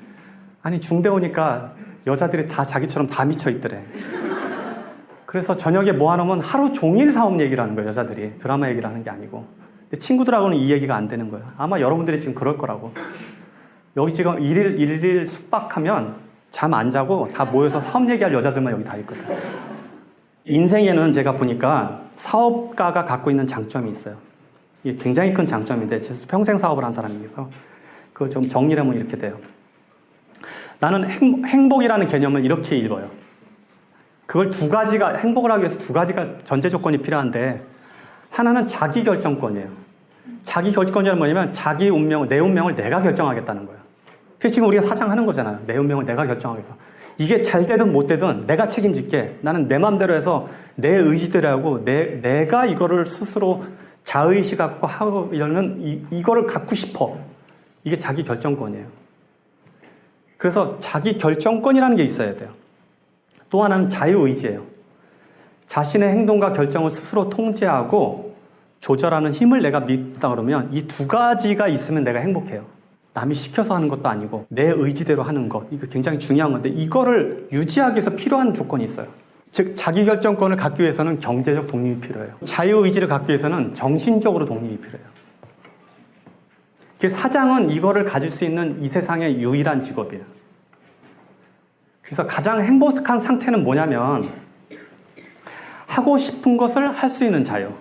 아니 중대 오니까 여자들이 다 자기처럼 다 미쳐 있더래. 그래서 저녁에 모아놓으면 하루 종일 사업 얘기를 하는 거예요. 여자들이 드라마 얘기를 하는 게 아니고. 근데 친구들하고는 이 얘기가 안 되는 거예요. 아마 여러분들이 지금 그럴 거라고. 여기 지금 일일 숙박하면 잠 안 자고 다 모여서 사업 얘기할 여자들만 여기 다 있거든. 인생에는 제가 보니까 사업가가 갖고 있는 장점이 있어요. 이게 굉장히 큰 장점인데, 제가 평생 사업을 한 사람이라서 그걸 좀 정리를 하면 이렇게 돼요. 나는 행복이라는 개념을 이렇게 읽어요. 그걸 행복을 하기 위해서 두 가지가 전제 조건이 필요한데, 하나는 자기 결정권이에요. 자기 결정권이 뭐냐면 자기 운명, 내 운명을 내가 결정하겠다는 거예요. 그래서 지금 우리가 사장하는 거잖아요. 내 운명을 내가 결정하기 위해서. 이게 잘 되든 못 되든 내가 책임질게. 나는 내 마음대로 해서 내 의지대로 하고 내가 이거를 스스로 자의식 갖고 하고 이거를 갖고 싶어. 이게 자기 결정권이에요. 그래서 자기 결정권이라는 게 있어야 돼요. 또 하나는 자유의지예요. 자신의 행동과 결정을 스스로 통제하고 조절하는 힘을 내가 믿다 그러면 이 두 가지가 있으면 내가 행복해요. 남이 시켜서 하는 것도 아니고 내 의지대로 하는 것, 이거 굉장히 중요한 건데, 이거를 유지하기 위해서 필요한 조건이 있어요. 즉 자기 결정권을 갖기 위해서는 경제적 독립이 필요해요. 자유의지를 갖기 위해서는 정신적으로 독립이 필요해요. 사장은 이거를 가질 수 있는 이 세상의 유일한 직업이에요. 그래서 가장 행복한 상태는 뭐냐면 하고 싶은 것을 할 수 있는 자유,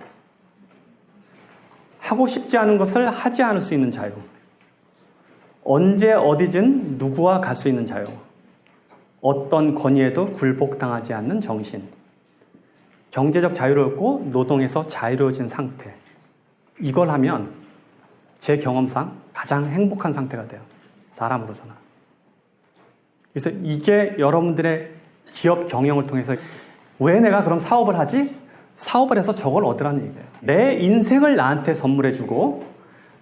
하고 싶지 않은 것을 하지 않을 수 있는 자유, 언제 어디든 누구와 갈 수 있는 자유, 어떤 권위에도 굴복당하지 않는 정신, 경제적 자유를 얻고 노동에서 자유로워진 상태. 이걸 하면 제 경험상 가장 행복한 상태가 돼요. 사람으로서는. 그래서 이게 여러분들의 기업 경영을 통해서 왜 내가 그럼 사업을 하지? 사업을 해서 저걸 얻으라는 얘기예요. 내 인생을 나한테 선물해주고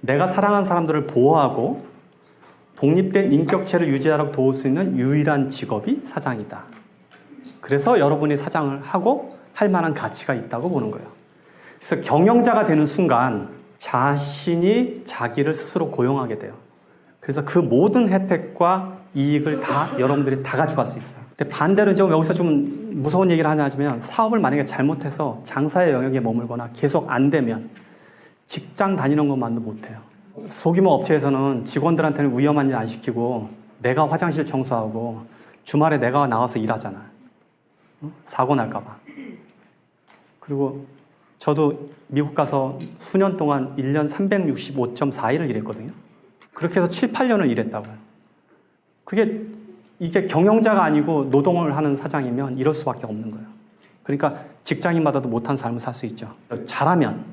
내가 사랑하는 사람들을 보호하고 독립된 인격체를 유지하라고 도울 수 있는 유일한 직업이 사장이다. 그래서 여러분이 사장을 하고 할 만한 가치가 있다고 보는 거예요. 그래서 경영자가 되는 순간 자신이 자기를 스스로 고용하게 돼요. 그래서 그 모든 혜택과 이익을 다 여러분들이 다 가져갈 수 있어요. 근데 반대로 이제 여기서 좀 무서운 얘기를 하자면, 사업을 만약에 잘못해서 장사의 영역에 머물거나 계속 안 되면 직장 다니는 것만도 못해요. 소규모 업체에서는 직원들한테는 위험한 일 안 시키고 내가 화장실 청소하고 주말에 내가 나와서 일하잖아. 사고 날까 봐. 그리고 저도 미국 가서 수년 동안 1년 365.4일을 일했거든요. 그렇게 해서 7, 8년을 일했다고요. 그게 이게 경영자가 아니고 노동을 하는 사장이면 이럴 수밖에 없는 거예요. 그러니까 직장인마다도 못한 삶을 살 수 있죠. 잘하면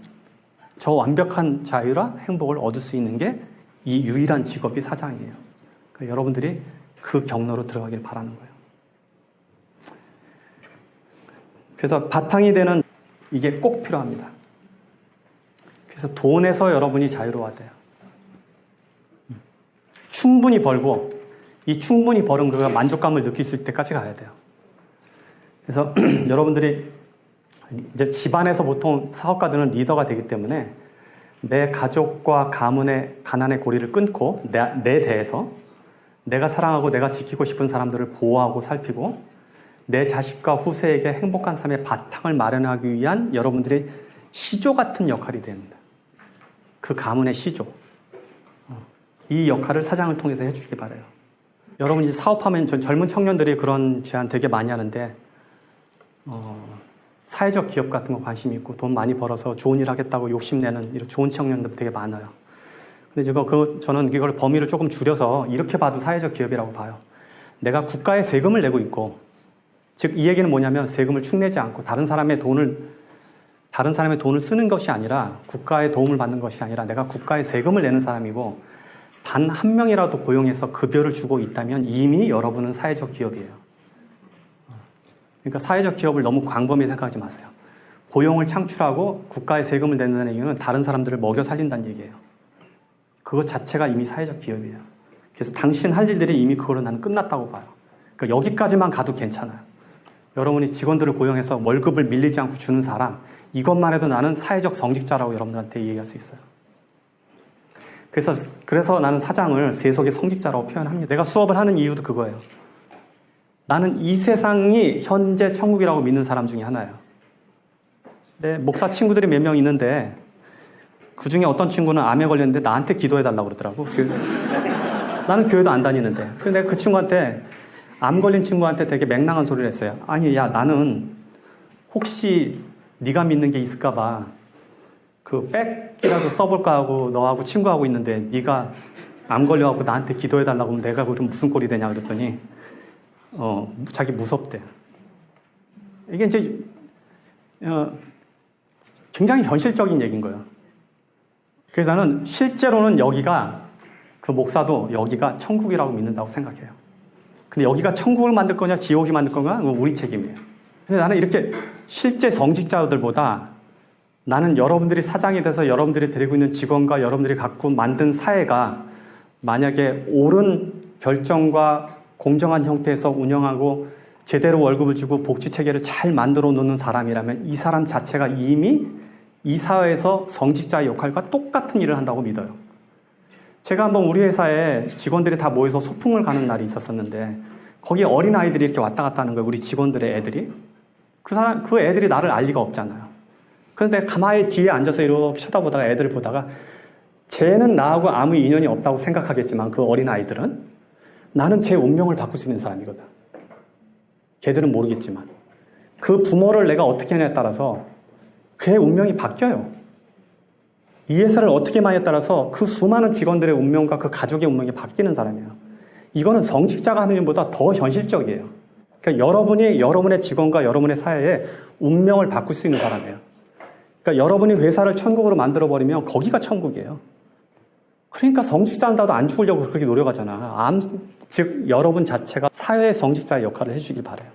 저 완벽한 자유와 행복을 얻을 수 있는 게 이 유일한 직업이 사장이에요. 그러니까 여러분들이 그 경로로 들어가길 바라는 거예요. 그래서 바탕이 되는 이게 꼭 필요합니다. 그래서 돈에서 여러분이 자유로워야 돼요. 충분히 벌고 이 충분히 벌은 그가 만족감을 느낄 수 있을 때까지 가야 돼요. 그래서 여러분들이 이제 집안에서 보통 사업가들은 리더가 되기 때문에 내 가족과 가문의 가난의 고리를 끊고 내 대에서 내가 사랑하고 내가 지키고 싶은 사람들을 보호하고 살피고 내 자식과 후세에게 행복한 삶의 바탕을 마련하기 위한 여러분들의 시조 같은 역할이 됩니다. 그 가문의 시조. 이 역할을 사장을 통해서 해주시기 바라요. 여러분 이제 사업하면 젊은 청년들이 그런 제안 되게 많이 하는데 사회적 기업 같은 거 관심 있고 돈 많이 벌어서 좋은 일 하겠다고 욕심내는 이런 좋은 청년들 되게 많아요. 근데 지금 저는 이걸 범위를 조금 줄여서 이렇게 봐도 사회적 기업이라고 봐요. 내가 국가에 세금을 내고 있고, 즉 이 얘기는 뭐냐면 세금을 축내지 않고 다른 사람의 돈을 쓰는 것이 아니라 국가의 도움을 받는 것이 아니라 내가 국가에 세금을 내는 사람이고 단 한 명이라도 고용해서 급여를 주고 있다면 이미 여러분은 사회적 기업이에요. 그러니까 사회적 기업을 너무 광범위히 생각하지 마세요. 고용을 창출하고 국가에 세금을 낸다는 얘기는 다른 사람들을 먹여 살린다는 얘기예요. 그것 자체가 이미 사회적 기업이에요. 그래서 당신 할 일들이 이미 그걸로 나는 끝났다고 봐요. 그러니까 여기까지만 가도 괜찮아요. 여러분이 직원들을 고용해서 월급을 밀리지 않고 주는 사람, 이것만 해도 나는 사회적 성직자라고 여러분들한테 얘기할 수 있어요. 그래서 나는 사장을 세속의 성직자라고 표현합니다. 내가 수업을 하는 이유도 그거예요. 나는 이 세상이 현재 천국이라고 믿는 사람 중에 하나예요. 내 목사 친구들이 몇 명 있는데 그 중에 어떤 친구는 암에 걸렸는데 나한테 기도해달라고 그러더라고. 나는 교회도 안 다니는데. 그래서 내가 그 친구한테 암 걸린 친구한테 되게 맹랑한 소리를 했어요. 아니 야 나는 혹시 네가 믿는 게 있을까 봐 그 백이라도 써볼까 하고 너하고 친구하고 있는데 네가 암 걸려갖고 나한테 기도해달라고 하면 내가 그럼 무슨 꼴이 되냐 그랬더니 자기 무섭대. 이게 이제 굉장히 현실적인 얘기인 거예요. 그래서 나는 실제로는 여기가 그 목사도 여기가 천국이라고 믿는다고 생각해요. 근데 여기가 천국을 만들 거냐 지옥이 만들 거냐 그건 우리 책임이에요. 근데 나는 이렇게 실제 성직자들보다 나는 여러분들이 사장이 돼서 여러분들이 데리고 있는 직원과 여러분들이 갖고 만든 사회가 만약에 옳은 결정과 공정한 형태에서 운영하고 제대로 월급을 주고 복지 체계를 잘 만들어 놓는 사람이라면 이 사람 자체가 이미 이 사회에서 성직자의 역할과 똑같은 일을 한다고 믿어요. 제가 한번 우리 회사에 직원들이 다 모여서 소풍을 가는 날이 있었었는데 거기에 어린아이들이 이렇게 왔다 갔다 하는 거예요. 우리 직원들의 애들이. 그 애들이 나를 알 리가 없잖아요. 그런데 가만히 뒤에 앉아서 이렇게 쳐다보다가 애들을 보다가 쟤는 나하고 아무 인연이 없다고 생각하겠지만 그 어린아이들은 나는 제 운명을 바꿀 수 있는 사람이거든. 걔들은 모르겠지만. 그 부모를 내가 어떻게 하냐에 따라서 그의 운명이 바뀌어요. 이 회사를 어떻게 하냐에 따라서 그 수많은 직원들의 운명과 그 가족의 운명이 바뀌는 사람이에요. 이거는 성직자가 하는 일보다 더 현실적이에요. 그러니까 여러분이 여러분의 직원과 여러분의 사회에 운명을 바꿀 수 있는 사람이에요. 그러니까 여러분이 회사를 천국으로 만들어버리면 거기가 천국이에요. 그러니까 성직자 한다도 안 죽으려고 그렇게 노력하잖아. 즉 여러분 자체가 사회의 성직자의 역할을 해주길 바라요.